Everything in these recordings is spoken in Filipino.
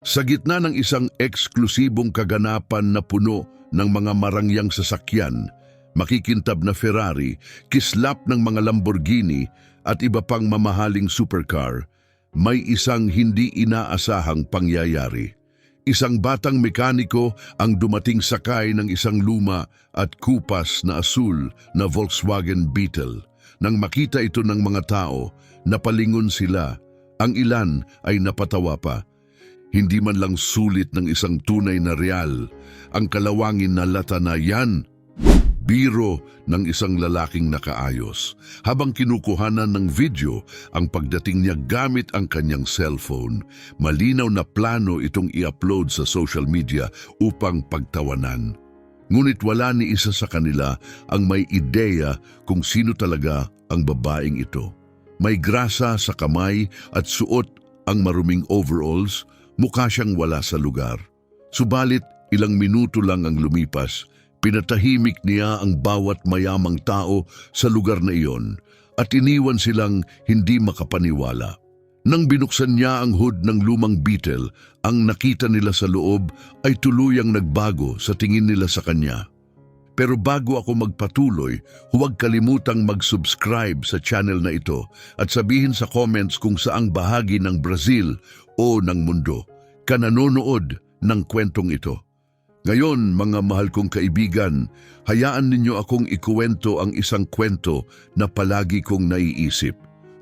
Sa gitna ng isang eksklusibong kaganapan na puno ng mga marangyang sasakyan, makikintab na Ferrari, kislap ng mga Lamborghini at iba pang mamahaling supercar, may isang hindi inaasahang pangyayari. Isang batang mekaniko ang dumating sakay ng isang luma at kupas na asul na Volkswagen Beetle. Nang makita ito ng mga tao, napalingon sila. Ang ilan ay napatawa pa. Hindi man lang sulit ng isang tunay na real ang kalawangin na lata na yan. Biro ng isang lalaking nakaayos. Habang kinukuhanan ng video ang pagdating niya gamit ang kanyang cellphone, malinaw na plano itong i-upload sa social media upang pagtawanan. Ngunit wala ni isa sa kanila ang may ideya kung sino talaga ang babaeng ito. May grasa sa kamay at suot ang maruming overalls, mukha siyang wala sa lugar. Subalit ilang minuto lang ang lumipas, pinatahimik niya ang bawat mayamang tao sa lugar na iyon at iniwan silang hindi makapaniwala. Nang binuksan niya ang hood ng lumang Beetle, ang nakita nila sa loob ay tuluyang nagbago sa tingin nila sa kanya. Pero bago ako magpatuloy, huwag kalimutang mag-subscribe sa channel na ito at sabihin sa comments kung saang bahagi ng Brazil o ng mundo ka nanonood ng kwentong ito. Ngayon, mga mahal kong kaibigan, hayaan ninyo akong ikuwento ang isang kwento na palagi kong naiisip.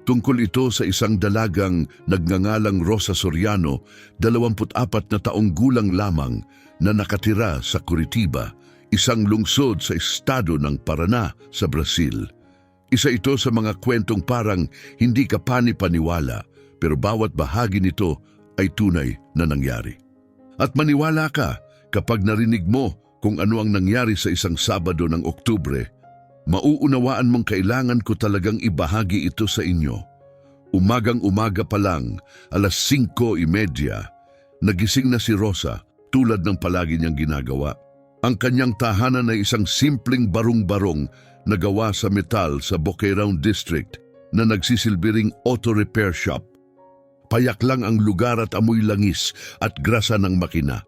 Tungkol ito sa isang dalagang nagngangalang Rosa Soriano, 24 na taong gulang lamang na nakatira sa Curitiba, isang lungsod sa estado ng Paraná sa Brazil. Isa ito sa mga kwentong parang hindi ka panipaniwala, pero bawat bahagi nito ay tunay na nangyari. At maniwala ka kapag narinig mo kung ano ang nangyari sa isang Sabado ng Oktubre, mauunawaan mong kailangan ko talagang ibahagi ito sa inyo. Umagang-umaga pa lang, 5:30, nagising na si Rosa tulad ng palagi niyang ginagawa. Ang kanyang tahanan ay isang simpleng barong-barong na gawa sa metal sa Boqueirão District na nagsisilbiring auto repair shop. Payak lang ang lugar at amoy langis at grasa ng makina.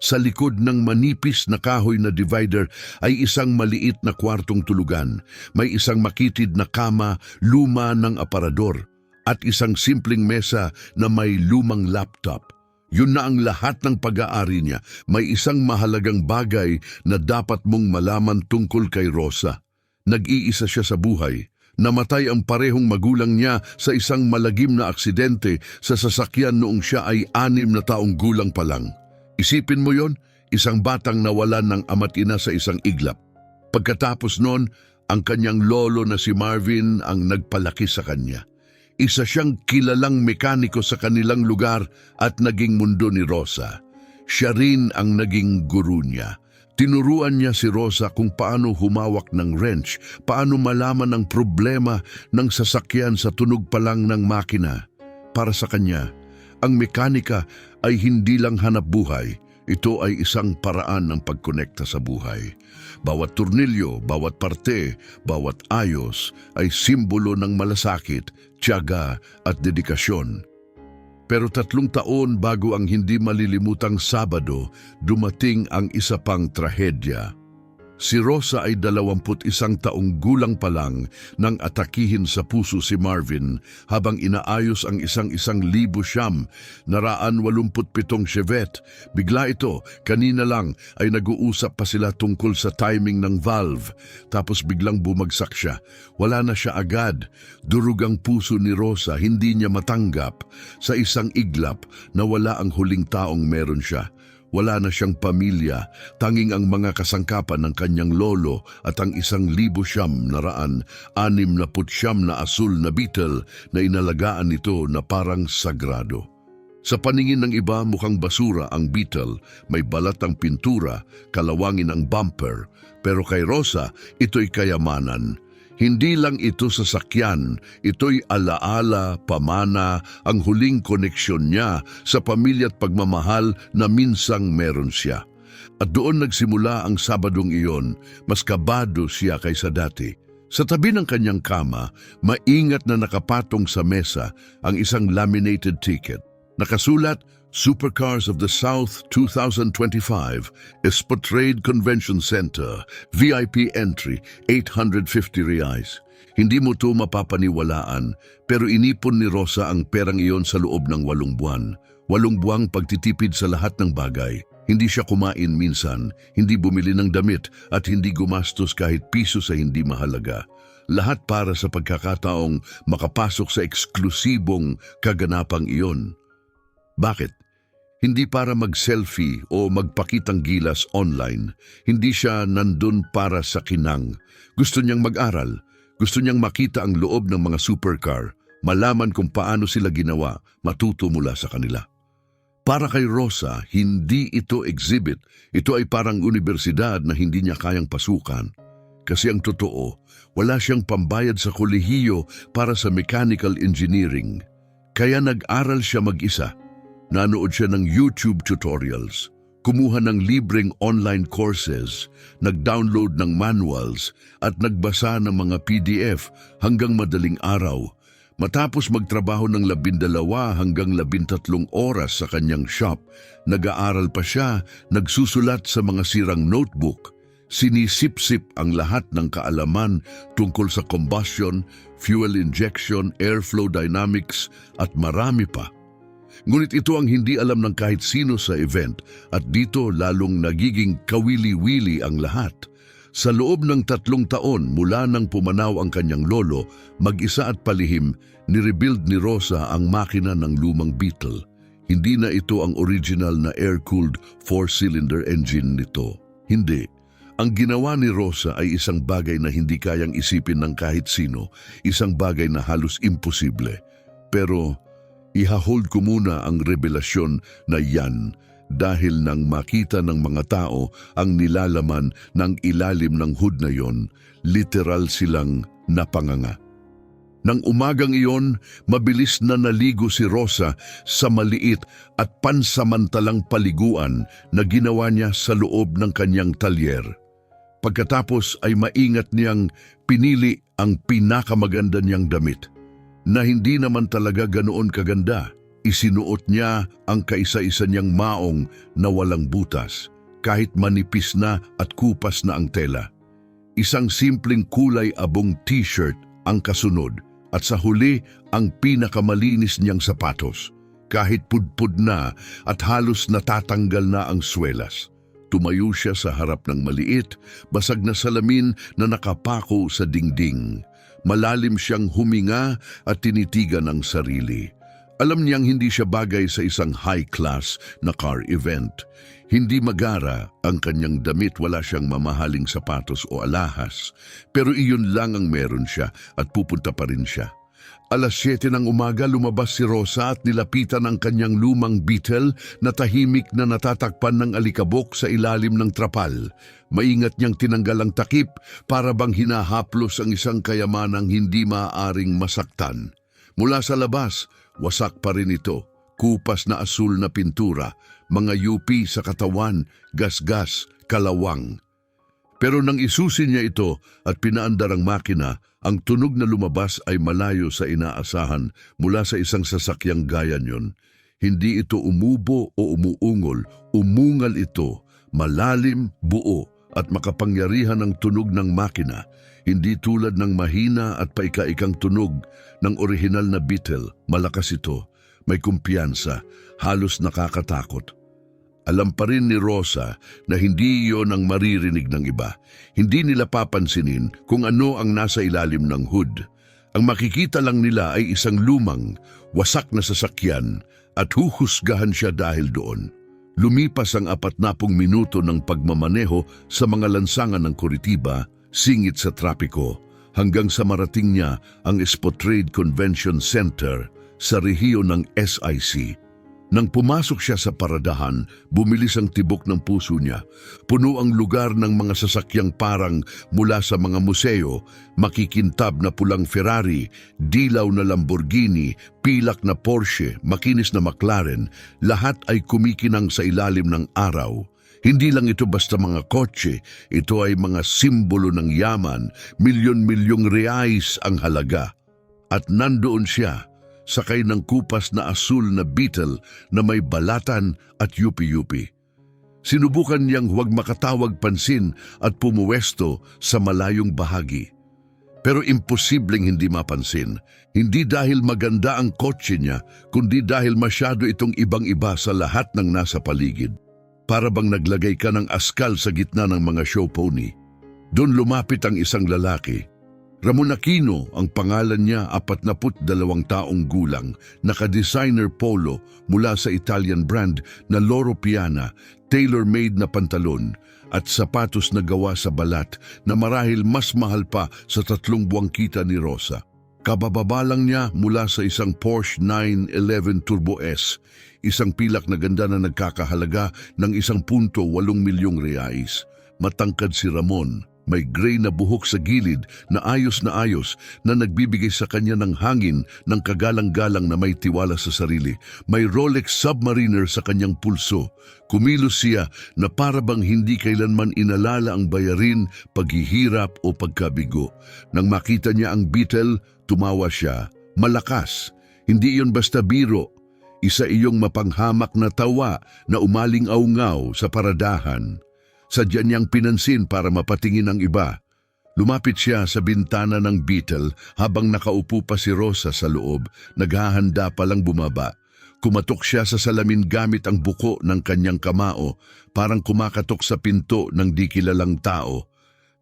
Sa likod ng manipis na kahoy na divider ay isang maliit na kwartong tulugan. May isang makitid na kama, luma ng aparador, at isang simpleng mesa na may lumang laptop. Yun na ang lahat ng pag-aari niya. May isang mahalagang bagay na dapat mong malaman tungkol kay Rosa. Nag-iisa siya sa buhay. Namatay ang parehong magulang niya sa isang malagim na aksidente sa sasakyan noong siya ay 6 na taong gulang pa lang. Isipin mo yon, isang batang nawalan ng ama't ina sa isang iglap. Pagkatapos noon, ang kanyang lolo na si Marvin ang nagpalaki sa kanya. Isa siyang kilalang mekaniko sa kanilang lugar at naging mundo ni Rosa. Siya rin ang naging guru niya. Tinuruan niya si Rosa kung paano humawak ng wrench, paano malaman ang problema ng sasakyan sa tunog pa lang ng makina. Para sa kanya, ang mekanika ay hindi lang hanap buhay. Ito ay isang paraan ng pagkonekta sa buhay. Bawat turnilyo, bawat parte, bawat ayos ay simbolo ng malasakit, tiyaga at dedikasyon. Pero 3 taon bago ang hindi malilimutang Sabado, dumating ang isa pang trahedya. Si Rosa ay 21 taong gulang pa lang nang atakihin sa puso si Marvin habang inaayos ang isang libo siyam naraan 87 Chevette. Bigla ito, kanina lang ay nag-uusap pa sila tungkol sa timing ng valve. Tapos biglang bumagsak siya. Wala na siya agad. Durog ang puso ni Rosa, hindi niya matanggap sa isang iglap na wala ang huling taong meron siya. Wala na siyang pamilya, tanging ang mga kasangkapan ng kanyang lolo at ang 1,900 na asul na Beetle na inalagaan nito na parang sagrado. Sa paningin ng iba, mukhang basura ang Beetle, may balat ang pintura, kalawangin ang bumper, pero kay Rosa, ito'y kayamanan. Hindi lang ito sasakyan, ito'y alaala, pamana, ang huling koneksyon niya sa pamilya at pagmamahal na minsang meron siya. At doon nagsimula ang Sabadong iyon, mas kabado siya kaysa dati. Sa tabi ng kanyang kama, maingat na nakapatong sa mesa ang isang laminated ticket. Nakasulat, Supercars of the South 2025, Espotrade Convention Center, VIP entry, 850 reais. Hindi mo to mapapaniwalaan, pero inipon ni Rosa ang perang iyon sa loob ng 8 buwan. 8 buwang pagtitipid sa lahat ng bagay. Hindi siya kumain minsan, hindi bumili ng damit at hindi gumastos kahit piso sa hindi mahalaga. Lahat para sa pagkakataong makapasok sa eksklusibong kaganapang iyon. Bakit? Hindi para mag-selfie o magpakitang gilas online. Hindi siya nandun para sa kinang. Gusto niyang mag-aral. Gusto niyang makita ang loob ng mga supercar, malaman kung paano sila ginawa, matuto mula sa kanila. Para kay Rosa, hindi ito exhibit. Ito ay parang universidad na hindi niya kayang pasukan. Kasi ang totoo, wala siyang pambayad sa kolehiyo para sa mechanical engineering. Kaya nag-aral siya mag-isa. Nanood siya ng YouTube tutorials, kumuha ng libreng online courses, nag-download ng manuals at nagbasa ng mga PDF hanggang madaling araw. Matapos magtrabaho ng 12 hanggang 13 oras sa kanyang shop, nag-aaral pa siya, nagsusulat sa mga sirang notebook. Sinisip-sip ang lahat ng kaalaman tungkol sa combustion, fuel injection, airflow dynamics at marami pa. Ngunit ito ang hindi alam ng kahit sino sa event at dito lalong nagiging kawili-wili ang lahat. Sa loob ng 3 taon mula nang pumanaw ang kanyang lolo, mag-isa at palihim, nirebuild ni Rosa ang makina ng lumang Beetle. Hindi na ito ang original na air-cooled 4-cylinder engine nito. Hindi. Ang ginawa ni Rosa ay isang bagay na hindi kayang isipin ng kahit sino, isang bagay na halos imposible. Pero iha-hold ko muna ang revelasyon na yan dahil nang makita ng mga tao ang nilalaman ng ilalim ng hood na yon, literal silang napanganga. Nang umagang iyon, mabilis na naligo si Rosa sa maliit at pansamantalang paliguan na ginawa niya sa loob ng kanyang talyer. Pagkatapos ay maingat niyang pinili ang pinakamaganda niyang damit, na hindi naman talaga ganoon kaganda. Isinuot niya ang kaisa-isa niyang maong na walang butas, kahit manipis na at kupas na ang tela. Isang simpleng kulay abong t-shirt ang kasunod, at sa huli ang pinakamalinis niyang sapatos, kahit pudpud na at halos natatanggal na ang swelas. Tumayo siya sa harap ng maliit, basag na salamin na nakapako sa dingding. Malalim siyang huminga at tinitigan ang sarili. Alam niyang hindi siya bagay sa isang high-class na car event. Hindi magara ang kanyang damit, wala siyang mamahaling sapatos o alahas. Pero iyon lang ang meron siya at pupunta pa rin siya. 7:00 ng umaga lumabas si Rosa at nilapitan ang kanyang lumang Beetle na tahimik na natatakpan ng alikabok sa ilalim ng trapal. Maingat niyang tinanggal ang takip para bang hinahaplos ang isang kayamanang hindi maaaring masaktan. Mula sa labas, wasak pa rin ito. Kupas na asul na pintura, mga yupi sa katawan, gasgas, kalawang. Pero nang isusin niya ito at pinaandar ang makina, ang tunog na lumabas ay malayo sa inaasahan mula sa isang sasakyang gaya niyon. Hindi ito umubo o umuungol, umungal ito, malalim, buo at makapangyarihan ang tunog ng makina. Hindi tulad ng mahina at paika-ikang tunog ng orihinal na Beetle. Malakas ito, may kumpiyansa, halos nakakatakot. Alam pa rin ni Rosa na hindi iyon ang maririnig ng iba. Hindi nila papansinin kung ano ang nasa ilalim ng hood. Ang makikita lang nila ay isang lumang, wasak na sasakyan at huhusgahan siya dahil doon. Lumipas ang 40 minuto ng pagmamaneho sa mga lansangan ng Curitiba, singit sa trapiko, hanggang sa marating niya ang Espotrade Convention Center sa rehiyon ng SIC. Nang pumasok siya sa paradahan, bumilis ang tibok ng puso niya. Puno ang lugar ng mga sasakyang parang mula sa mga museo, makikintab na pulang Ferrari, dilaw na Lamborghini, pilak na Porsche, makinis na McLaren, lahat ay kumikinang sa ilalim ng araw. Hindi lang ito basta mga kotse, ito ay mga simbolo ng yaman, milyon-milyong reais ang halaga. At nandoon siya, sakay ng kupas na asul na Beetle na may balatan at yupi-yupi. Sinubukan niyang huwag makatawag pansin at pumuwesto sa malayong bahagi. Pero imposibleng hindi mapansin, hindi dahil maganda ang kotse niya, kundi dahil masyado itong ibang-iba sa lahat ng nasa paligid. Para bang naglagay ka ng askal sa gitna ng mga show pony. Doon lumapit ang isang lalaki. Ramon Aquino ang pangalan niya, 42 taong gulang, naka-designer polo mula sa Italian brand na Loro Piana, tailor-made na pantalon at sapatos na gawa sa balat na marahil mas mahal pa sa 3 buwang kita ni Rosa. Kabababa lang niya mula sa isang Porsche 911 Turbo S, isang pilak na ganda na nagkakahalaga ng 1.8 milyong reais. Matangkad si Ramon, may gray na buhok sa gilid na ayos na nagbibigay sa kanya ng hangin ng kagalang-galang na may tiwala sa sarili. May Rolex Submariner sa kanyang pulso. Kumilos siya na para bang hindi kailanman inalala ang bayarin, paghihirap o pagkabigo. Nang makita niya ang Beetle, tumawa siya. Malakas. Hindi iyon basta biro. Isa iyong mapanghamak na tawa na umaling-aungaw sa paradahan. Sadya niyang pinansin para mapatingin ang iba. Lumapit siya sa bintana ng Beetle habang nakaupo pa si Rosa sa loob, naghahanda pa lang bumaba. Kumatok siya sa salamin gamit ang buko ng kanyang kamao, parang kumakatok sa pinto ng di kilalang tao.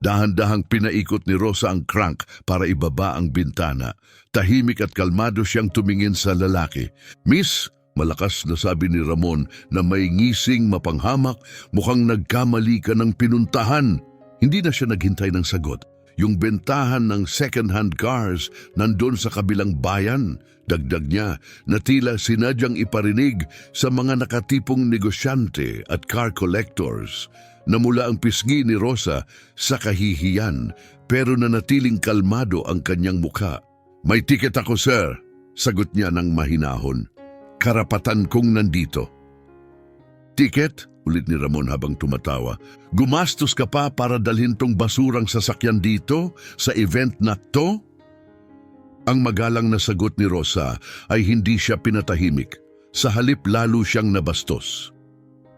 Dahan-dahang pinaikot ni Rosa ang crank para ibaba ang bintana. Tahimik at kalmado siyang tumingin sa lalaki. "Miss," malakas na sabi ni Ramon na may ngising mapanghamak, "mukhang nagkamali ka ng pinuntahan." Hindi na siya naghintay ng sagot. Yung bentahan ng second-hand cars nandun sa kabilang bayan. Dagdag niya na tila sinadyang iparinig sa mga nakatipong negosyante at car collectors. Namula ang pisngi ni Rosa sa kahihiyan, pero nanatiling kalmado ang kanyang mukha. "May tiket ako, sir," sagot niya ng mahinahon. "Karapatan kong nandito." "Tiket?" ulit ni Ramon habang tumatawa. "Gumastos ka pa para dalhin tong basurang sasakyan dito sa event na to?" Ang magalang na sagot ni Rosa ay hindi siya pinatahimik. Sa halip lalo siyang nabastos.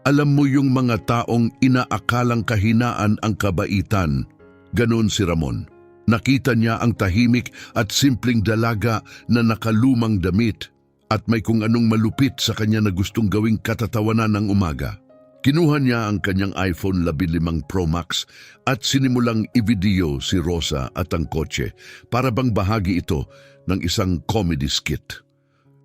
"Alam mo yung mga taong inaakalang kahinaan ang kabaitan." Ganon si Ramon. Nakita niya ang tahimik at simpleng dalaga na nakalumang damit at may kung anong malupit sa kanya na gustong gawing katatawanan ng umaga. Kinuha niya ang kanyang iPhone 15 Pro Max at sinimulang i-video si Rosa at ang kotse para bang bahagi ito ng isang comedy skit.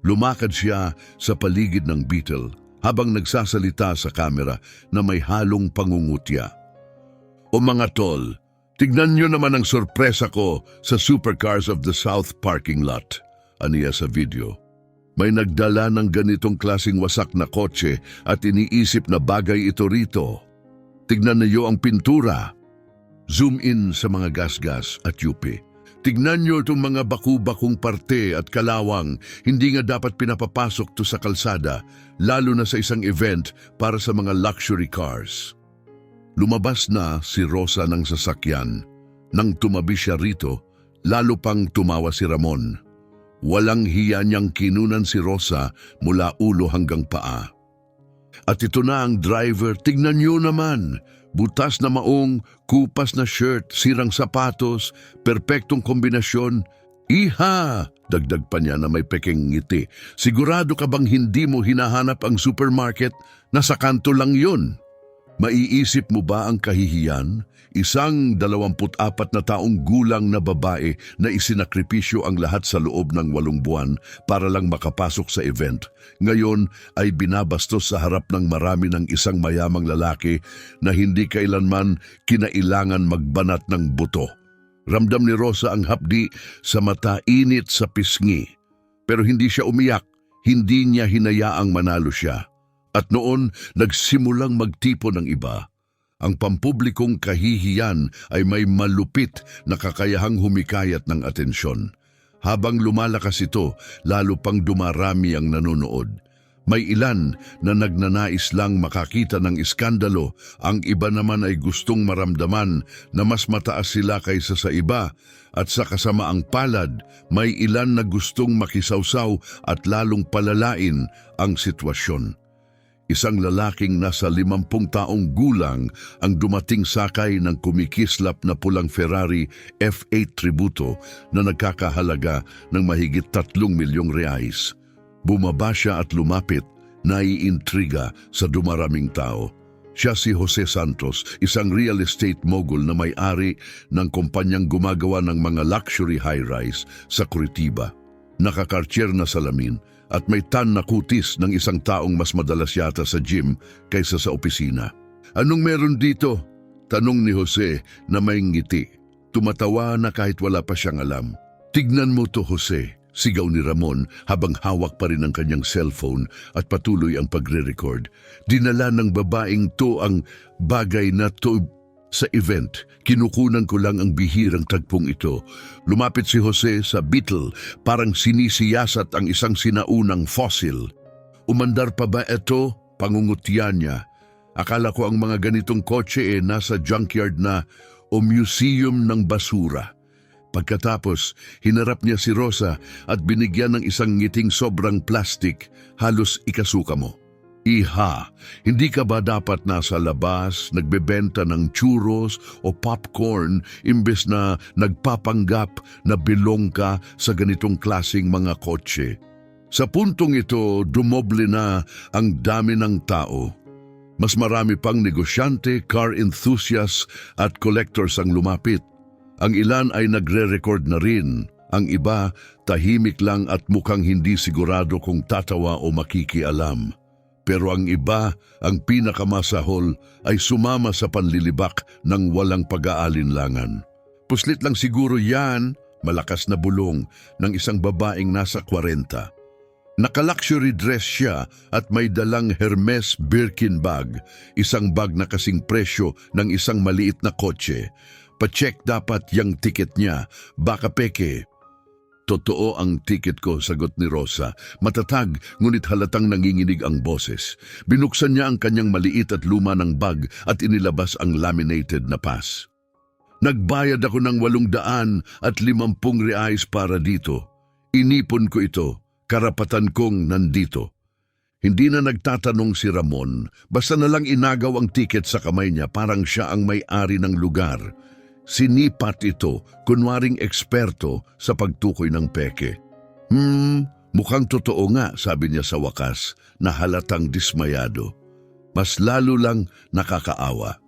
Lumakad siya sa paligid ng Beetle habang nagsasalita sa kamera na may halong pangungutya. "O mga tol, tignan niyo naman ang sorpresa ko sa Supercars of the South parking lot," aniya sa video. "May nagdala ng ganitong klaseng wasak na kotse at iniisip na bagay ito rito. Tignan niyo ang pintura." Zoom in sa mga gasgas at yupi. "Tignan niyo itong mga baku-bakong parte at kalawang. Hindi nga dapat pinapapasok to sa kalsada, lalo na sa isang event para sa mga luxury cars." Lumabas na si Rosa ng sasakyan. Nang tumabi siya rito, lalo pang tumawa si Ramon. Walang hiya niyang kinunan si Rosa mula ulo hanggang paa. "At ito na ang driver, tignan niyo naman. Butas na maong, kupas na shirt, sirang sapatos, perpektong kombinasyon. Iha!" Dagdag pa niya na may peking ngiti. "Sigurado ka bang hindi mo hinahanap ang supermarket? Nasa kanto lang yun." Maiisip mo ba ang kahihiyan? Isang 24 na taong gulang na babae na isinakripisyo ang lahat sa loob ng 8 buwan para lang makapasok sa event. Ngayon ay binabastos sa harap ng marami ng isang mayamang lalaki na hindi kailanman kinailangan magbanat ng buto. Ramdam ni Rosa ang hapdi sa mata, init sa pisngi. Pero hindi siya umiyak, hindi niya hinayaang manalo siya. At noon, nagsimulang magtipon ng iba. Ang pampublikong kahihiyan ay may malupit na kakayahang humikayat ng atensyon. Habang lumalakas ito, lalo pang dumarami ang nanonood. May ilan na nagnanais lang makakita ng iskandalo, ang iba naman ay gustong maramdaman na mas mataas sila kaysa sa iba, at sa kasamaang palad, may ilan na gustong makisawsaw at lalong palalain ang sitwasyon. Isang lalaking nasa 50 taong gulang ang dumating sakay ng kumikislap na pulang Ferrari F8 Tributo na nagkakahalaga ng mahigit 3 milyong reais. Bumaba siya at lumapit, naiintriga sa dumaraming tao. Siya si Jose Santos, isang real estate mogul na may-ari ng kumpanyang gumagawa ng mga luxury high-rise sa Curitiba. Nakakartier na salamin at may tan na kutis ng isang taong mas madalas yata sa gym kaysa sa opisina. "Anong meron dito?" tanong ni Jose na may ngiti. Tumatawa na kahit wala pa siyang alam. "Tignan mo to, Jose," sigaw ni Ramon habang hawak pa rin ang kanyang cellphone at patuloy ang pagre-record. "Dinala ng babaeng to ang bagay na to sa event. Kinukunan ko lang ang bihirang tagpong ito." Lumapit si Jose sa Beetle, parang sinisiyasat ang isang sinaunang fossil. "Umandar pa ba ito?" pangungutya niya. "Akala ko ang mga ganitong kotse nasa junkyard na o museum ng basura." Pagkatapos, hinarap niya si Rosa at binigyan ng isang ngiting sobrang plastic, halos ikasuka mo. "Iha, hindi ka ba dapat nasa labas, nagbebenta ng churros o popcorn imbes na nagpapanggap na bilong ka sa ganitong klaseng mga kotse?" Sa puntong ito, dumoble na ang dami ng tao. Mas marami pang negosyante, car enthusiasts at collectors ang lumapit. Ang ilan ay nagre-record na rin. Ang iba, tahimik lang at mukhang hindi sigurado kung tatawa o makikialam. Pero ang iba, ang pinakamasahol, ay sumama sa panlilibak ng walang pag-aalinlangan. Puslit lang siguro yan, malakas na bulong ng isang babaeng nasa 40. Naka-luxury dress siya at may dalang Hermes Birkin bag, isang bag na kasing presyo ng isang maliit na kotse. "Pa-check dapat yang ticket niya, baka peke." "Totoo ang ticket ko," sagot ni Rosa. Matatag, ngunit halatang nanginginig ang boses. Binuksan niya ang kanyang maliit at luma ng bag at inilabas ang laminated na pass. "Nagbayad ako ng 850 reais para dito. Inipon ko ito, karapatan kong nandito." Hindi na nagtatanong si Ramon, basta na lang inagaw ang ticket sa kamay niya, parang siya ang may-ari ng lugar. Sinipat ito, kunwaring eksperto sa pagtukoy ng peke. Mukhang totoo nga," sabi niya sa wakas, na halatang dismayado. Mas lalo lang nakakaawa.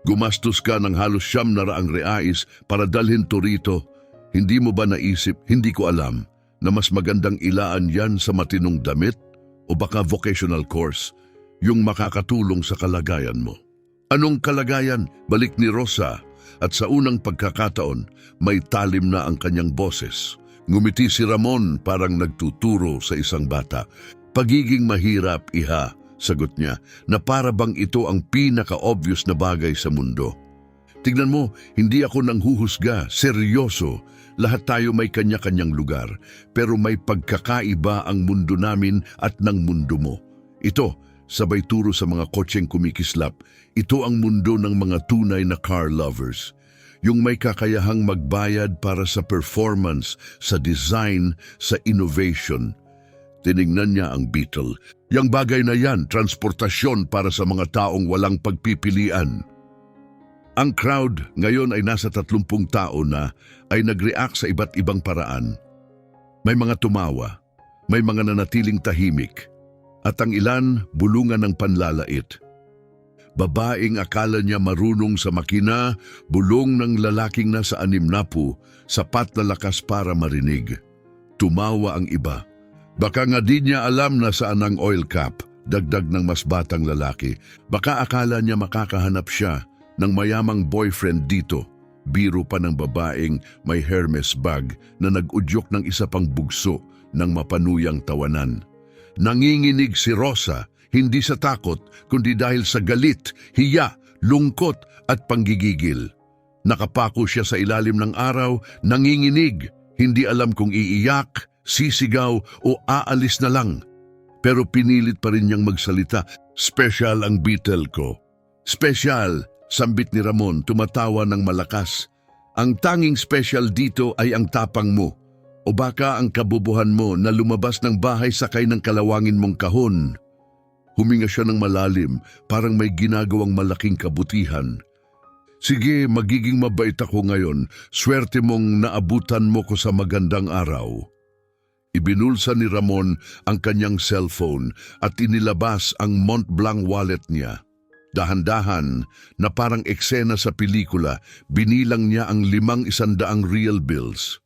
"Gumastos ka ng halos 700 reais para dalhin to rito. Hindi mo ba naisip, hindi ko alam, na mas magandang ilaan yan sa matinong damit o baka vocational course, yung makakatulong sa kalagayan mo?" "Anong kalagayan?" balik ni Rosa. At sa unang pagkakataon, may talim na ang kanyang boses. Ngumiti si Ramon parang nagtuturo sa isang bata. "Pagiging mahirap, iha," sagot niya, na para bang ito ang pinaka-obvious na bagay sa mundo. "Tignan mo, hindi ako nanghuhusga, seryoso. Lahat tayo may kanya-kanyang lugar, pero may pagkakaiba ang mundo namin at ng mundo mo. Ito, sabay turo sa mga kotseng kumikislap, ito ang mundo ng mga tunay na car lovers. Yung may kakayahang magbayad para sa performance, sa design, sa innovation." Tinignan niya ang Beetle. "Yang bagay na yan, transportasyon para sa mga taong walang pagpipilian." Ang crowd ngayon ay nasa 30 tao na ay nag-react sa iba't ibang paraan. May mga tumawa, may mga nanatiling tahimik, at ang ilan bulungan ng panlalait. Babaeng akala niya marunong sa makina, bulong ng lalaking nasa 60, sapat na lakas para marinig. Tumawa ang iba. "Baka nga di niya alam na saan ang oil cap," dagdag ng mas batang lalaki. "Baka akala niya makakahanap siya ng mayamang boyfriend dito." Biro pa ng babaeng may Hermes bag na nag-udyok ng isa pang bugso ng mapanuyang tawanan. Nanginginig si Rosa, hindi sa takot, kundi dahil sa galit, hiya, lungkot at panggigigil. Nakapako siya sa ilalim ng araw, nanginginig, hindi alam kung iiyak, sisigaw o aalis na lang. pero pinilit pa rin niyang magsalita. Special ang Beetle ko. Special, sambit ni Ramon, tumatawa ng malakas. Ang tanging special dito ay ang tapang mo. O baka ang kabubuhan mo na lumabas ng bahay sakay ng kalawangin mong kahon. Huminga siya ng malalim, parang may ginagawang malaking kabutihan. Sige, magiging mabait ako ngayon. Swerte mong naabutan mo ko sa magandang araw. Ibinulsa ni Ramon ang kanyang cellphone at inilabas ang Mont Blanc wallet niya. Dahan-dahan, na parang eksena sa pelikula, binilang niya ang 500 real bills.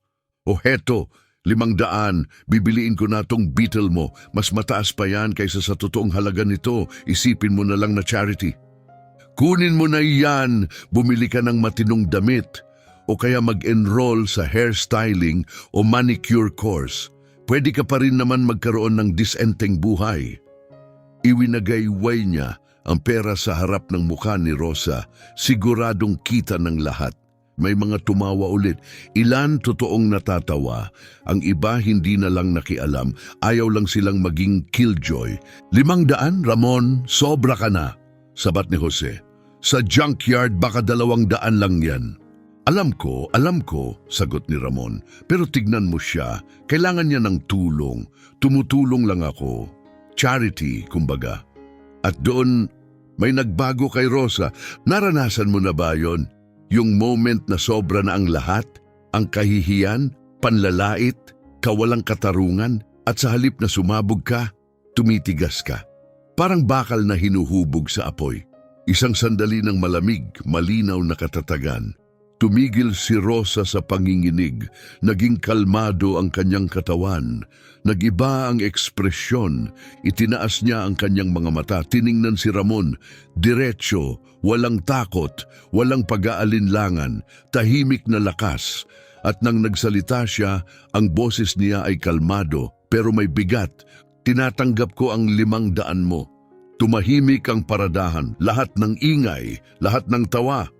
O heto, 500, bibiliin ko na tong Beetle mo. Mas mataas pa yan kaysa sa totoong halaga nito. Isipin mo na lang na charity. Kunin mo na iyan, bumili ka ng matinong damit o kaya mag-enroll sa hairstyling o manicure course. Pwede ka pa rin naman magkaroon ng disenteng buhay. Iwinagayway niya ang pera sa harap ng mukha ni Rosa, siguradong kita ng lahat. May mga tumawa ulit. Ilan totoong natatawa. Ang iba hindi na lang nakialam. Ayaw lang silang maging killjoy. 500, Ramon, sobra ka na, sabat ni Jose. Sa junkyard baka 200 lang yan. Alam ko, sagot ni Ramon. Pero tignan mo siya. Kailangan niya ng tulong. Tumutulong lang ako. Charity, kumbaga. At doon, may nagbago kay Rosa. Naranasan mo na ba yon? Yung moment na sobra na ang lahat, ang kahihiyan, panlalait, kawalang katarungan, at sa halip na sumabog ka, tumitigas ka. Parang bakal na hinuhubog sa apoy. Isang sandali ng malamig, malinaw na katatagan. Tumigil si Rosa sa panginginig, naging kalmado ang kanyang katawan, nagiba ang ekspresyon, itinaas niya ang kanyang mga mata, tiningnan si Ramon, diretso, walang takot, walang pag-aalinlangan, tahimik na lakas, at nang nagsalita siya, ang boses niya ay kalmado, pero may bigat. Tinatanggap ko ang 500 mo. Tumahimik ang paradahan, lahat ng ingay, lahat ng tawa.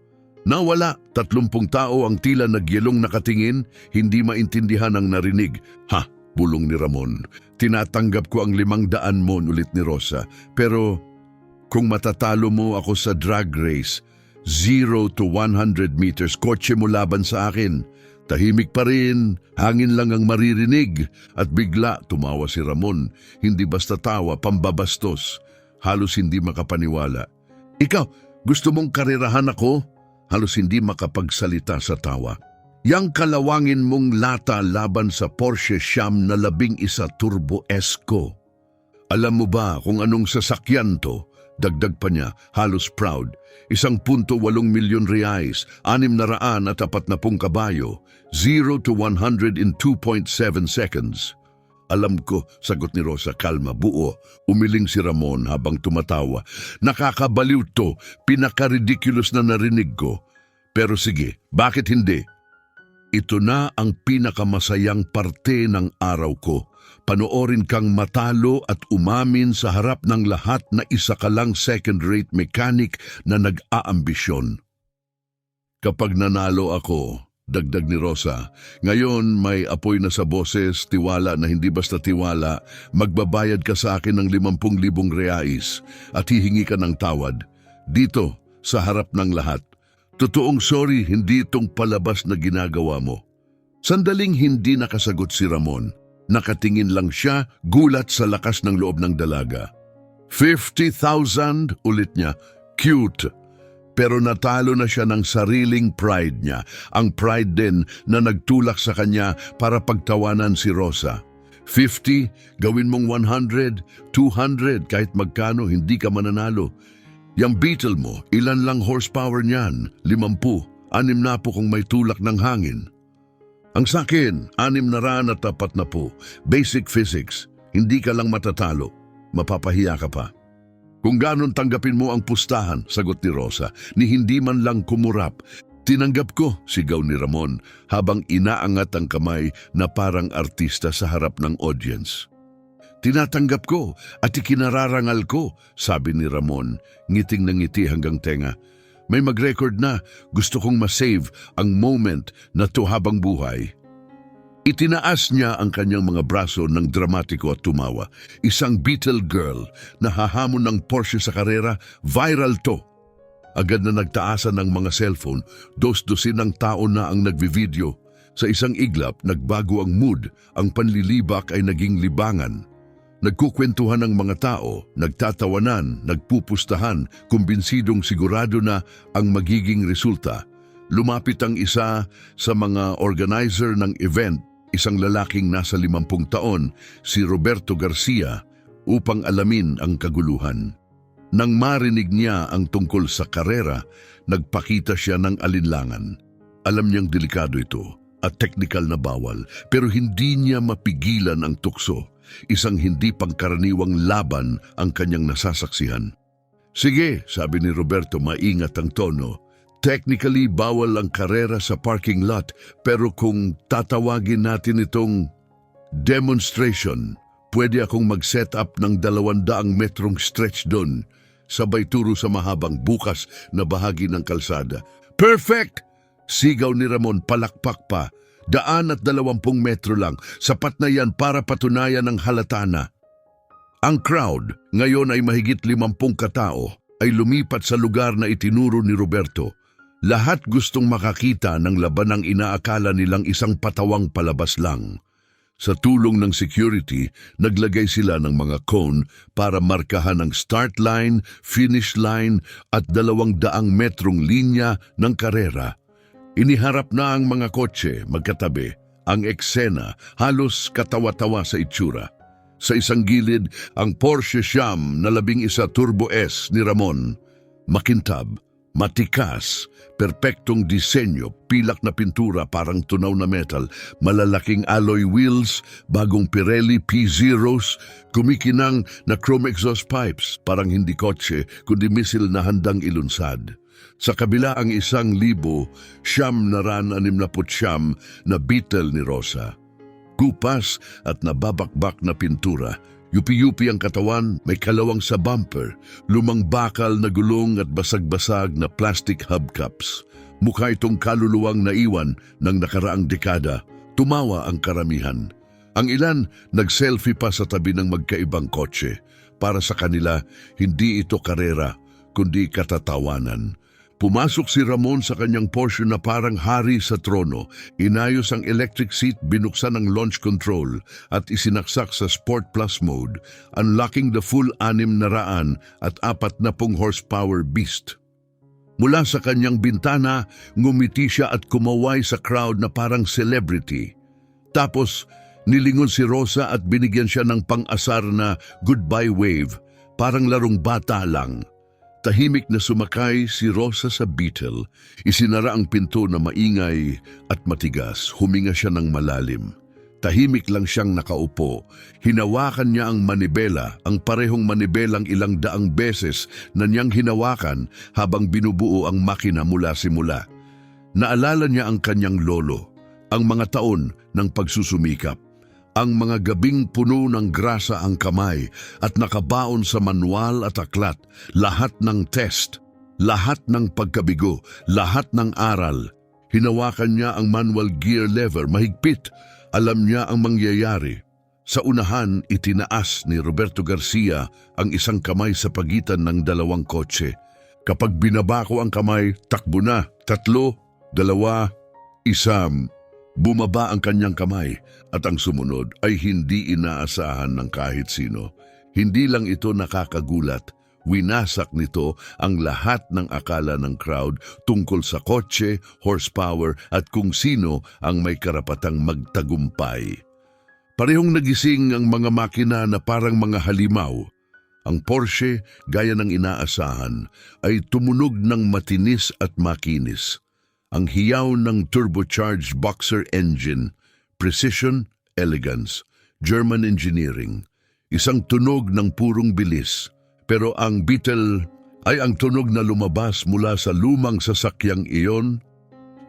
Nawala, 30 tao ang tila nagyelong nakatingin, hindi maintindihan ang narinig. Ha, bulong ni Ramon. Tinatanggap ko ang 500 mo, ulit ni Rosa. Pero kung matatalo mo ako sa drag race, 0 to 100 meters, kotse mo laban sa akin. Tahimik pa rin, hangin lang ang maririnig. At bigla tumawa si Ramon. Hindi basta tawa, pambabastos. Halos hindi makapaniwala. Ikaw, gusto mong karerahan ako? Halos hindi makapagsalita sa tawa. Yang kalawangin mong lata laban sa Porsche Siyam na 11 Turbo S ko. Alam mo ba kung anong sasakyan to? Dagdag pa niya, halos proud. 1.8 milyon reais, 640 kabayo, 0 to 100 in 2.7 seconds. Alam ko, sagot ni Rosa, kalma, buo. Umiling si Ramon habang tumatawa. Nakakabaliw to, pinaka-ridiculous na narinig ko. Pero sige, bakit hindi? Ito na ang pinakamasayang parte ng araw ko. Panoorin kang matalo at umamin sa harap ng lahat na isa ka lang second-rate mechanic na nag-aambisyon. Kapag nanalo ako, dagdag ni Rosa, ngayon may apoy na sa boses, tiwala na hindi basta tiwala, magbabayad ka sa akin ng 50,000 reais at hihingi ka ng tawad. Dito, sa harap ng lahat. Totoong sorry, hindi itong palabas na ginagawa mo. Sandaling hindi nakasagot si Ramon. Nakatingin lang siya, gulat sa lakas ng loob ng dalaga. 50,000, ulit niya, cute. Pero natalo na siya ng sariling pride niya, ang pride din na nagtulak sa kanya para pagtawanan si Rosa. 50, gawin mong 100, 200, kahit magkano hindi ka mananalo. Yang Beetle mo, ilan lang horsepower niyan? 50, 60 kung may tulak ng hangin. Ang sakin, 640. Basic physics, hindi ka lang matatalo, mapapahiya ka pa. Kung ganon tanggapin mo ang pustahan, sagot ni Rosa, ni hindi man lang kumurap. Tinanggap ko, sigaw ni Ramon, habang inaangat ang kamay na parang artista sa harap ng audience. Tinatanggap ko at ikinararangal ko, sabi ni Ramon, ngiting ng ngiti hanggang tenga. May mag-record na, gusto kong masave ang moment na to habang buhay. Itinaas niya ang kanyang mga braso ng dramatiko at tumawa. Isang Beetle girl na hahamon ng Porsche sa karera, viral to. Agad na nagtaasan ng mga cellphone, dos-dosinang tao na ang nagvivideo. Sa isang iglap, nagbago ang mood, ang panlilibak ay naging libangan. Nagkukwentuhan ang mga tao, nagtatawanan, nagpupustahan, kumbinsidong sigurado na ang magiging resulta. Lumapit ang isa sa mga organizer ng event, isang lalaking nasa 50 taon, si Roberto Garcia, upang alamin ang kaguluhan. Nang marinig niya ang tungkol sa karera, nagpakita siya ng alinlangan. Alam niyang delikado ito at teknikal na bawal, pero hindi niya mapigilan ang tukso. Isang hindi pangkaraniwang laban ang kanyang nasasaksihan. Sige, sabi ni Roberto, maingat ang tono. Technically, bawal ang karera sa parking lot, pero kung tatawagin natin itong demonstration, pwede akong mag-set up ng 200 metrong stretch doon, sabay turo sa mahabang bukas na bahagi ng kalsada. Perfect! Sigaw ni Ramon, palakpak pa. 120 metro lang, sapat na yan para patunayan ng halata na. Ang crowd, ngayon ay mahigit 50 katao, ay lumipat sa lugar na itinuro ni Roberto. Lahat gustong makakita ng laban ng inaakala nilang isang patawang palabas lang. Sa tulong ng security, naglagay sila ng mga cone para markahan ang start line, finish line at 200 metrong linya ng karera. Iniharap na ang mga kotse magkatabi. Ang eksena halos katawa-tawa sa itsura. Sa isang gilid, ang Porsche Siam na 11 Turbo S ni Ramon. Makintab, matikas, perpektong disenyo, pilak na pintura parang tunaw na metal, malalaking alloy wheels, bagong Pirelli P-Zeros, kumikinang na chrome exhaust pipes, parang hindi kotse kundi misil na handang ilunsad. Sa kabila ang 1,000, siyam na ran 69 na Beetle ni Rosa. Kupas at nababakbak na pintura. Yupi-yupi ang katawan, may kalawang sa bumper, lumang bakal na gulong at basag-basag na plastic hubcaps. Mukha itong kaluluwang naiwan ng nakaraang dekada. Tumawa ang karamihan. Ang ilan nag-selfie pa sa tabi ng magkaibang kotse. Para sa kanila, hindi ito karera, kundi katatawanan. Pumasok si Ramon sa kanyang Porsche na parang hari sa trono. Inayos ang electric seat, binuksan ang launch control at isinaksak sa Sport Plus mode, unlocking the full 600 at 40 horsepower beast. Mula sa kanyang bintana, ngumiti siya at kumaway sa crowd na parang celebrity. Tapos, nilingon si Rosa at binigyan siya ng pang-asar na goodbye wave, parang larong bata lang. Tahimik na sumakay si Rosa sa Beetle. Isinara ang pinto na maingay at matigas. Huminga siya ng malalim. Tahimik lang siyang nakaupo. Hinawakan niya ang manibela, ang parehong manibelang 100 beses na niyang hinawakan habang binubuo ang makina mula simula. Naalala niya ang kanyang lolo, ang mga taon ng pagsusumikap. Ang mga gabing puno ng grasa ang kamay at nakabaon sa manual at aklat, lahat ng test, lahat ng pagkabigo, lahat ng aral. Hinawakan niya ang manual gear lever, mahigpit. Alam niya ang mangyayari. Sa unahan, itinaas ni Roberto Garcia ang isang kamay sa pagitan ng 2 kotse. Kapag binabako ang kamay, takbo na. 3, 2, 1. Bumaba ang kanyang kamay at ang sumunod ay hindi inaasahan ng kahit sino. Hindi lang ito nakakagulat, winasak nito ang lahat ng akala ng crowd tungkol sa kotse, horsepower at kung sino ang may karapatang magtagumpay. Parehong nagising ang mga makina na parang mga halimaw. Ang Porsche, gaya ng inaasahan, ay tumunog ng matinis at makinis. Ang hiyaw ng turbocharged boxer engine, precision, elegance, German engineering. Isang tunog ng purong bilis. Pero ang Beetle ay ang tunog na lumabas mula sa lumang sasakyang iyon.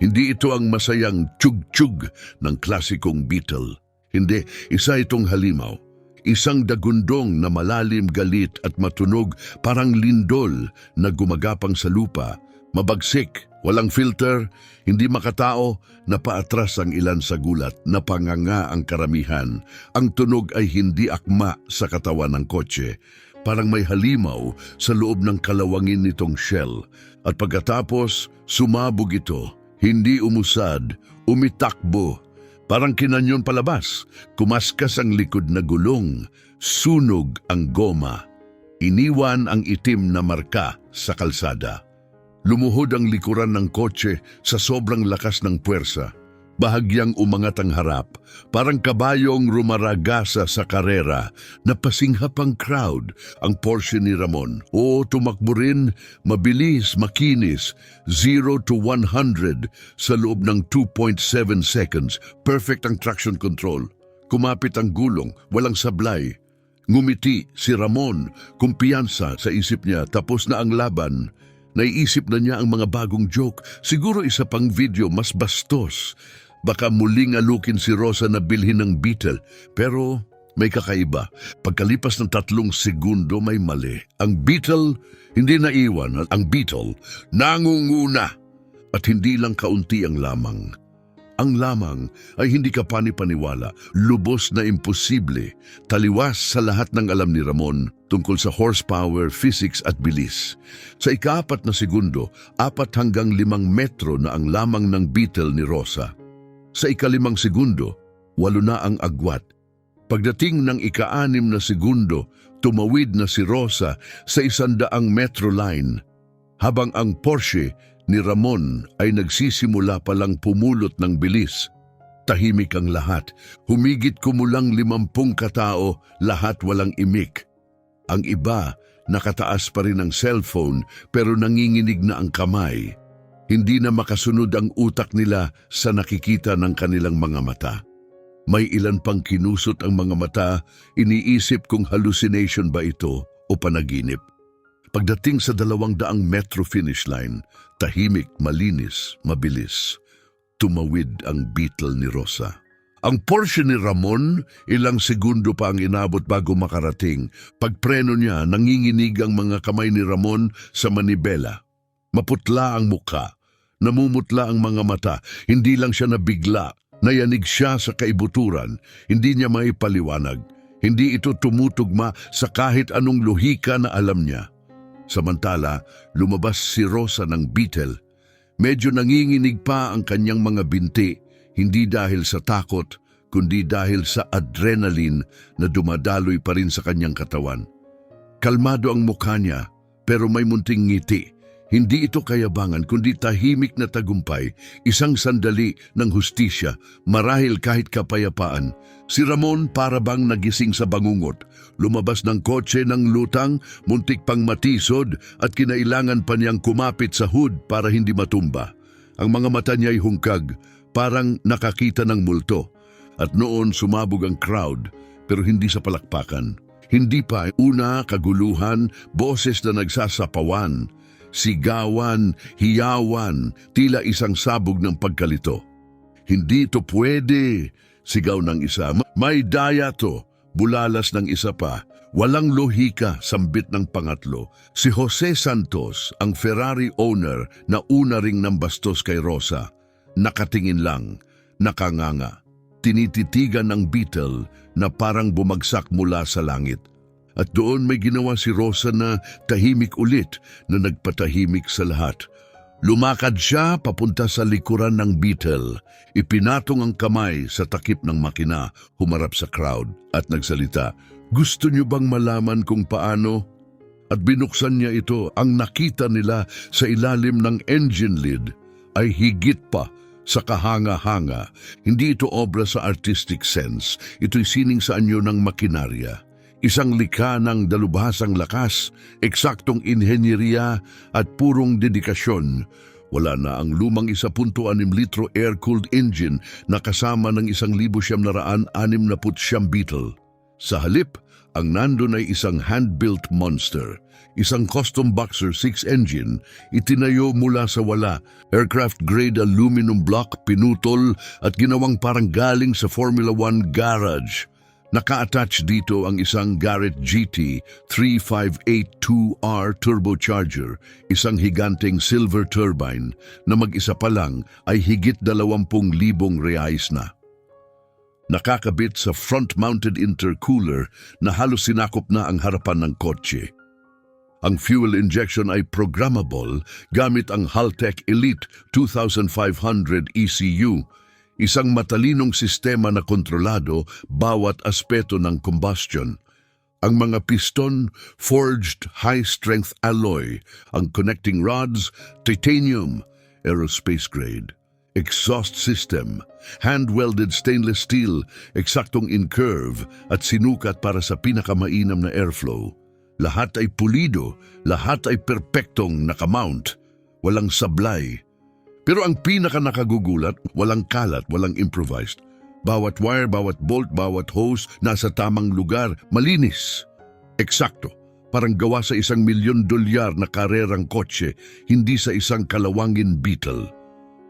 Hindi ito ang masayang tsyug-tsyug ng klasikong Beetle. Hindi, isa itong halimaw. Isang dagundong na malalim, galit at matunog parang lindol na gumagapang sa lupa. Mabagsik, walang filter, hindi makatao, napaatras ang ilan sa gulat, napanganga ang karamihan. Ang tunog ay hindi akma sa katawan ng kotse. Parang may halimaw sa loob ng kalawangin nitong shell. At pagkatapos, sumabog ito. Hindi umusad, umitakbo. Parang kinanyon palabas, kumaskas ang likod na gulong, sunog ang goma. Iniwan ang itim na marka sa kalsada. Lumuhod ang likuran ng kotse sa sobrang lakas ng puwersa. Bahagyang umangat ang harap, parang kabayong rumaragasa sa karera. Napasinghap ang crowd, ang Porsche ni Ramon. Oo, tumakbo rin, mabilis, makinis, 0 to 100 sa loob ng 2.7 seconds. Perfect ang traction control. Kumapit ang gulong, walang sablay. Ngumiti si Ramon, kumpiyansa sa isip niya, tapos na ang laban. Naiisip na niya ang mga bagong joke, siguro isa pang video mas bastos. Baka muling alukin si Rosa na bilhin ng Beetle, pero may kakaiba. Pagkalipas ng 3 segundo may mali. Ang Beetle hindi naiwan, ang Beetle nangunguna. At hindi lang kaunti ang lamang. Ang lamang ay hindi ka panipaniwala, lubos na imposible, taliwas sa lahat ng alam ni Ramon tungkol sa horsepower, physics at bilis. Sa ika-4 na segundo, 4 hanggang 5 metro na ang lamang ng Beetle ni Rosa. Sa ika-5 segundo, 8 na ang agwat. Pagdating ng ika-6 na segundo, tumawid na si Rosa sa 100 metro line, habang ang Porsche ni Ramon ay nagsisimula palang pumulot ng bilis. Tahimik ang lahat. Humigit kumulang 50 katao, lahat walang imik. Ang iba, nakataas pa rin ang cellphone pero nanginginig na ang kamay. Hindi na makasunod ang utak nila sa nakikita ng kanilang mga mata. May ilan pang kinusot ang mga mata, iniisip kung hallucination ba ito o panaginip. Pagdating sa 200 metro finish line, tahimik, malinis, mabilis. Tumawid ang Beetle ni Rosa. Ang Porsche ni Ramon, ilang segundo pa ang inabot bago makarating. Pagpreno niya, nanginginig ang mga kamay ni Ramon sa manibela. Maputla ang mukha, namumutla ang mga mata. Hindi lang siya nabigla, nayanig siya sa kaibuturan. Hindi niya maipaliwanag. Hindi ito tumutugma sa kahit anong lohika na alam niya. Samantala, lumabas si Rosa ng Beetle. Medyo nanginginig pa ang kanyang mga binti, hindi dahil sa takot, kundi dahil sa adrenaline na dumadaloy pa rin sa kanyang katawan. Kalmado ang mukha niya, pero may munting ngiti. Hindi ito kayabangan, kundi tahimik na tagumpay, isang sandali ng hustisya, marahil kahit kapayapaan. Si Ramon para bang nagising sa bangungot. Lumabas ng kotse ng lutang, muntik pang matisod at kinailangan pa niyang kumapit sa hood para hindi matumba. Ang mga mata niya ay hungkag, parang nakakita ng multo. At noon sumabog ang crowd, pero hindi sa palakpakan. Hindi pa una kaguluhan, boses na nagsasapawan. Sigawan, hiyawan, tila isang sabog ng pagkalito. Hindi to pwede, sigaw ng isa. May daya to, bulalas ng isa pa. Walang lohika, sambit ng pangatlo. Si Jose Santos, ang Ferrari owner na una ring nambastos kay Rosa, nakatingin lang, nakanganga. Tinititigan ng Beetle na parang bumagsak mula sa langit. At doon may ginawa si Rosa na tahimik ulit na nagpatahimik sa lahat. Lumakad siya papunta sa likuran ng Beetle. Ipinatong ang kamay sa takip ng makina, humarap sa crowd at nagsalita, "Gusto niyo bang malaman kung paano?" At binuksan niya ito. Ang nakita nila sa ilalim ng engine lid ay higit pa sa kahanga-hanga. Hindi ito obra sa artistic sense. Ito'y sining sa anyo ng makinarya. Isang likha ng dalubhasang lakas, eksaktong inhenyeriya at purong dedikasyon. Wala na ang lumang 1.6 litro air-cooled engine na kasama ng 1,969 Beetle. Sa halip, ang nandun ay isang hand-built monster, isang custom Boxer 6 engine, itinayo mula sa wala, aircraft-grade aluminum block, pinutol at ginawang parang galing sa Formula 1 garage. Naka-attach dito ang isang Garrett GT 3582R turbocharger, isang higanteng silver turbine na mag-isa pa lang ay higit 20,000 reais na. Nakakabit sa front-mounted intercooler na halos sinakop na ang harapan ng kotse. Ang fuel injection ay programmable gamit ang Haltech Elite 2500 ECU, isang matalinong sistema na kontrolado bawat aspeto ng combustion. Ang mga piston, forged high-strength alloy. Ang connecting rods, titanium, aerospace grade. Exhaust system, hand-welded stainless steel, eksaktong in-curve at sinukat para sa pinakamainam na airflow. Lahat ay pulido, lahat ay perpektong nakamount, walang sablay. Pero ang pinaka nakagugulat, walang kalat, walang improvised. Bawat wire, bawat bolt, bawat hose, nasa tamang lugar, malinis. Eksakto, parang gawa sa $1 milyon na karerang kotse, hindi sa isang kalawangin Beetle.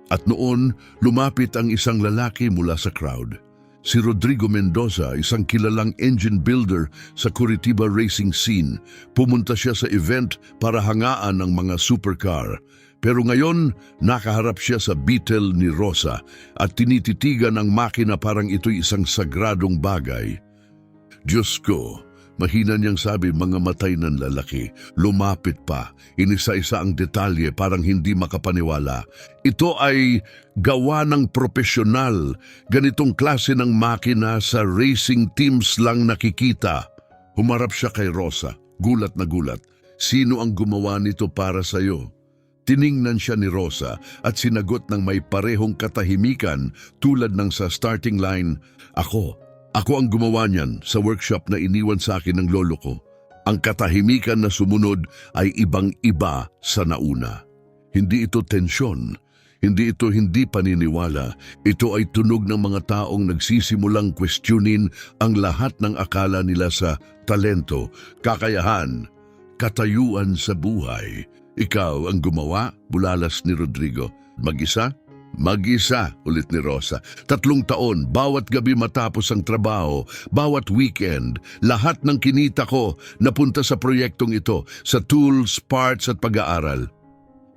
At noon, lumapit ang isang lalaki mula sa crowd. Si Rodrigo Mendoza, isang kilalang engine builder sa Curitiba racing scene. Pumunta siya sa event para hangaan ng mga supercar. Pero ngayon, nakaharap siya sa Beetle ni Rosa at tinititigan ang makina parang ito'y isang sagradong bagay. Diyos ko, mahina niyang sabi, mga matay ng lalaki. Lumapit pa, inisa-isa ang detalye parang hindi makapaniwala. Ito ay gawa ng profesional. Ganitong klase ng makina sa racing teams lang nakikita. Humarap siya kay Rosa, gulat na gulat. Sino ang gumawa nito para sa'yo? Tiningnan siya ni Rosa at sinagot ng may parehong katahimikan tulad ng sa starting line, Ako ang gumawa niyan sa workshop na iniwan sa akin ng lolo ko. Ang katahimikan na sumunod ay ibang-iba sa nauna. Hindi ito tensyon, hindi ito hindi paniniwala. Ito ay tunog ng mga taong nagsisimulang questionin ang lahat ng akala nila sa talento, kakayahan, katayuan sa buhay. Ikaw ang gumawa, bulalas ni Rodrigo. Mag-isa? Mag-isa, ulit ni Rosa. 3 taon, bawat gabi matapos ang trabaho, bawat weekend, lahat ng kinita ko napunta sa proyektong ito, sa tools, parts at pag-aaral.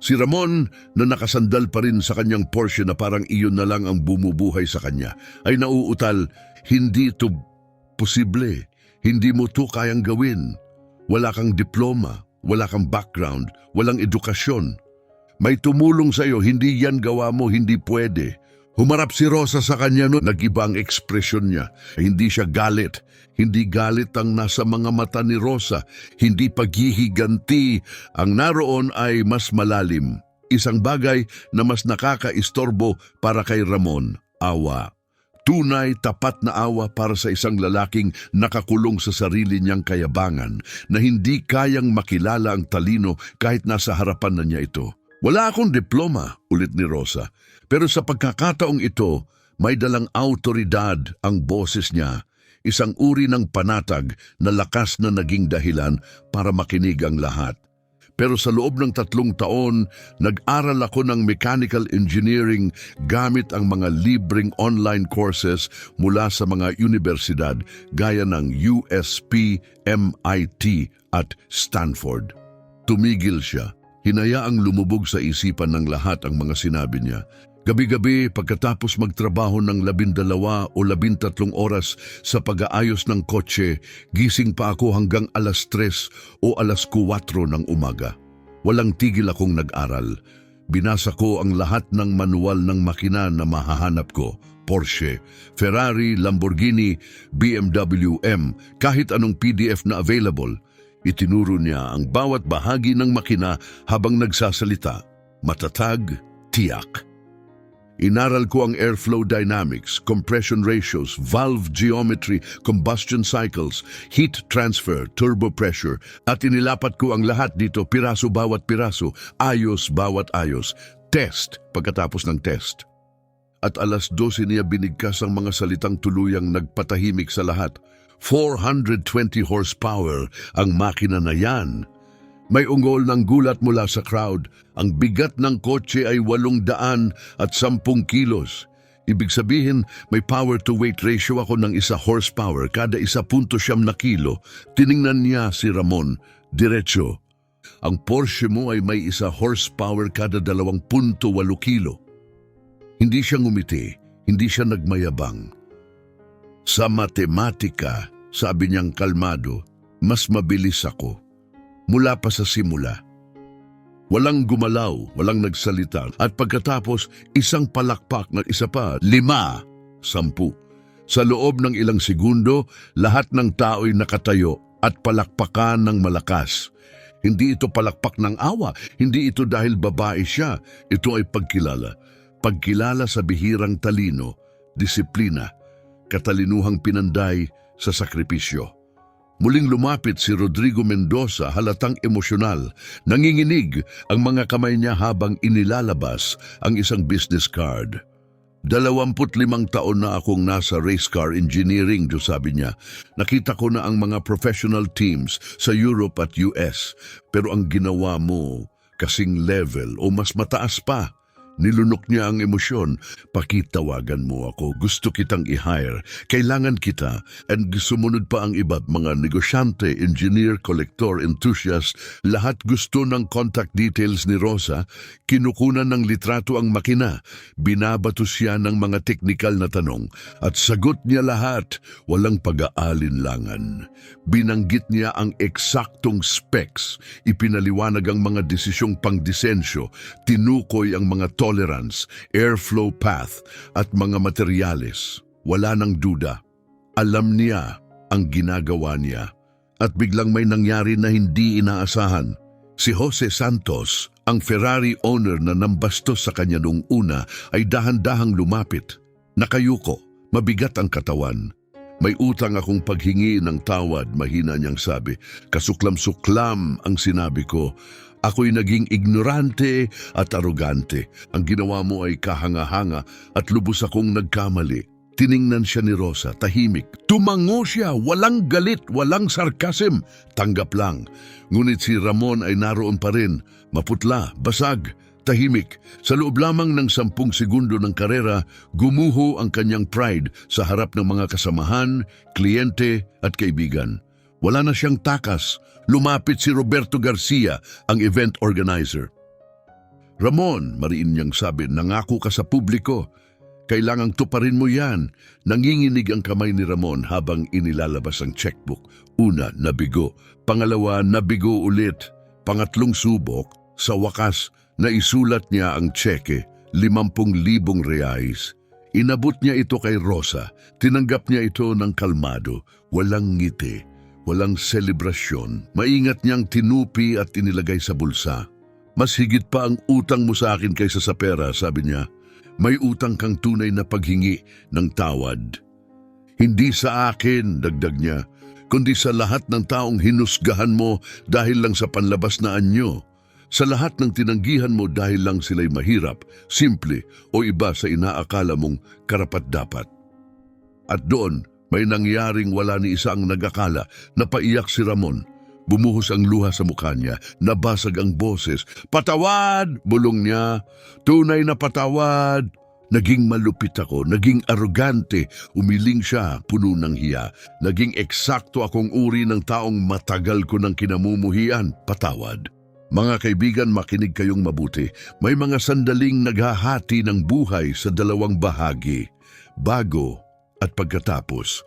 Si Ramon, na nakasandal pa rin sa kanyang Porsche na parang iyon na lang ang bumubuhay sa kanya, ay nauutal, hindi ito posible, hindi mo ito kayang gawin. Wala kang diploma, wala kang background, walang edukasyon. May tumulong sa iyo, hindi yan gawa mo, hindi pwede. Humarap si Rosa sa kanya noon, nag-iba ang ekspresyon niya. Hindi siya galit. Hindi galit ang nasa mga mata ni Rosa. Hindi paghihiganti. Ang naroon ay mas malalim. Isang bagay na mas nakakaistorbo para kay Ramon, awa. Tunay, tapat na awa para sa isang lalaking nakakulong sa sarili niyang kayabangan na hindi kayang makilala ang talino kahit nasa harapan na niya ito. Wala akong diploma, ulit ni Rosa, pero sa pagkakataong ito, may dalang autoridad ang boses niya, isang uri ng panatag na lakas na naging dahilan para makinig ang lahat. Pero sa loob ng 3 taon, nag-aral ako ng mechanical engineering gamit ang mga libreng online courses mula sa mga universidad gaya ng USP, MIT at Stanford. Tumigil siya. Hinayaang lumubog sa isipan ng lahat ang mga sinabi niya. Gabi-gabi pagkatapos magtrabaho ng 12 o 13 oras sa pag-aayos ng kotse, gising pa ako hanggang 3:00 o 4:00 ng umaga. Walang tigil akong nag-aral. Binasa ko ang lahat ng manual ng makina na mahahanap ko. Porsche, Ferrari, Lamborghini, BMW M, kahit anong PDF na available. Itinuro niya ang bawat bahagi ng makina habang nagsasalita. Matatag, tiyak. Inaral ko ang airflow dynamics, compression ratios, valve geometry, combustion cycles, heat transfer, turbo pressure, at inilapat ko ang lahat dito, piraso bawat piraso, ayos bawat ayos, test pagkatapos ng test. At 12:00 niya binigkas ang mga salitang tuluyang nagpatahimik sa lahat. 420 horsepower ang makina na yan. May ungol ng gulat mula sa crowd. Ang bigat ng kotse ay 810 kilos. Ibig sabihin, may power to weight ratio ako ng 1 horsepower kada 1.7 na kilo. Tiningnan niya si Ramon, diretso. Ang Porsche mo ay may 1 horsepower kada 2.8 kilo. Hindi siya ngumiti, hindi siya nagmayabang. Sa matematika, sabi niyang kalmado, mas mabilis ako. Mula pa sa simula. Walang gumalaw, walang nagsalita. At pagkatapos, isang palakpak na isa pa, 5, 10. Sa loob ng ilang segundo, lahat ng tao'y nakatayo at palakpakan ng malakas. Hindi ito palakpak ng awa, hindi ito dahil babae siya. Ito ay pagkilala. Pagkilala sa bihirang talino, disiplina, katalinuhang pinanday sa sakripisyo. Muling lumapit si Rodrigo Mendoza, halatang emosyonal. Nanginginig ang mga kamay niya habang inilalabas ang isang business card. 25 taon na akong nasa race car engineering, sabi niya. Nakita ko na ang mga professional teams sa Europe at US. Pero ang ginawa mo, kasing level o mas mataas pa. Nilunok niya ang emosyon. Pakitawagan mo ako. Gusto kitang i-hire. Kailangan kita. And sumunod pa ang iba't mga negosyante, engineer, collector, enthusiast. Lahat gusto ng contact details ni Rosa. Kinukunan ng litrato ang makina. Binabato siya ng mga teknikal na tanong. At sagot niya lahat. Walang pag-aalinlangan. Binanggit niya ang eksaktong specs. Ipinaliwanag ang mga desisyong pangdisensyo. Tinukoy ang mga tolerance, airflow path at mga materyales. Wala nang duda. Alam niya ang ginagawa niya. At biglang may nangyari na hindi inaasahan. Si Jose Santos, ang Ferrari owner na nambastos sa kanya noong una, ay dahan-dahang lumapit. Nakayuko, mabigat ang katawan. May utang akong paghingi ng tawad, mahina niyang sabi. Kasuklam-suklam ang sinabi ko. Ako'y naging ignorante at arogante. Ang ginawa mo ay kahanga-hanga at lubos akong nagkamali. Tiningnan siya ni Rosa, tahimik. Tumango siya, walang galit, walang sarcasm. Tanggap lang. Ngunit si Ramon ay naroon pa rin. Maputla, basag, tahimik. Sa loob lamang ng 10 segundo ng karera, gumuho ang kanyang pride sa harap ng mga kasamahan, kliyente at kaibigan. Wala na siyang takas. Lumapit si Roberto Garcia, ang event organizer. Ramon, mariin niyang sabi, nangako ka sa publiko. Kailangang tuparin mo yan. Nanginginig ang kamay ni Ramon habang inilalabas ang checkbook. Una, nabigo. Pangalawa, nabigo ulit. Pangatlong subok, sa wakas, naisulat niya ang tseke, 50,000 reais. Inabot niya ito kay Rosa. Tinanggap niya ito ng kalmado, walang ngiti. Walang selebrasyon, maingat niyang tinupi at inilagay sa bulsa. Mas higit pa ang utang mo sa akin kaysa sa pera, sabi niya. May utang kang tunay na paghingi ng tawad. Hindi sa akin, dagdag niya, kundi sa lahat ng taong hinusgahan mo dahil lang sa panlabas na anyo. Sa lahat ng tinanggihan mo dahil lang sila'y mahirap, simple o iba sa inaakala mong karapat-dapat. At doon, may nangyaring wala ni isa ang nag-akala. Napaiyak si Ramon. Bumuhos ang luha sa mukha niya. Nabasag ang boses. Patawad! Bulong niya. Tunay na patawad! Naging malupit ako, naging arrogante. Umiling siya, puno ng hiya. Naging eksakto akong uri ng taong matagal ko ng kinamumuhian. Patawad. Mga kaibigan, makinig kayong mabuti. May mga sandaling naghahati ng buhay sa 2 bahagi. Bago at pagkatapos.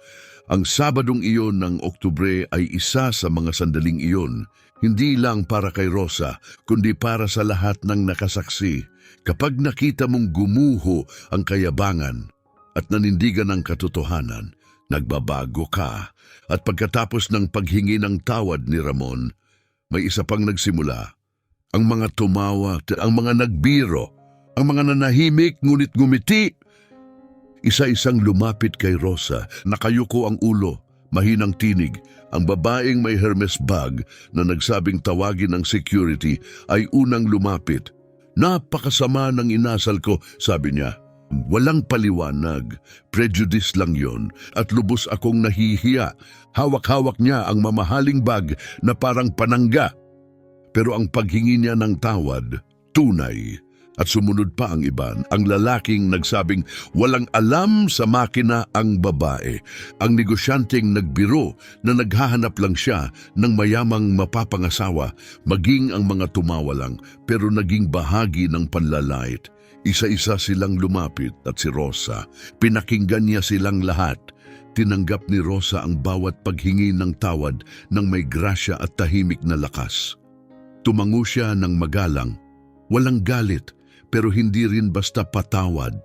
Ang Sabadong iyon ng Oktubre ay isa sa mga sandaling iyon, hindi lang para kay Rosa, kundi para sa lahat ng nakasaksi. Kapag nakita mong gumuho ang kayabangan at nanindigan ng katotohanan, nagbabago ka. At pagkatapos ng paghingi ng tawad ni Ramon, may isa pang nagsimula. Ang mga tumawa, ang mga nagbiro, ang mga nanahimik ngunit ngumiti. Isa-isang lumapit kay Rosa, nakayuko ang ulo, mahinang tinig. Ang babaeng may Hermes bag na nagsabing tawagin ng security ay unang lumapit. Napakasama ng inasal ko, sabi niya. Walang paliwanag, prejudice lang yon at lubos akong nahihiya. Hawak-hawak niya ang mamahaling bag na parang panangga. Pero ang paghingi niya ng tawad, tunay. At sumunod pa ang iba, ang lalaking nagsabing walang alam sa makina ang babae. Ang negosyanteng nagbiro na naghahanap lang siya ng mayamang mapapangasawa, maging ang mga tumawa lang pero naging bahagi ng panlalait. Isa-isa silang lumapit at si Rosa, pinakinggan niya silang lahat. Tinanggap ni Rosa ang bawat paghingi ng tawad ng may grasya at tahimik na lakas. Tumango siya ng magalang, walang galit, pero hindi rin basta patawad.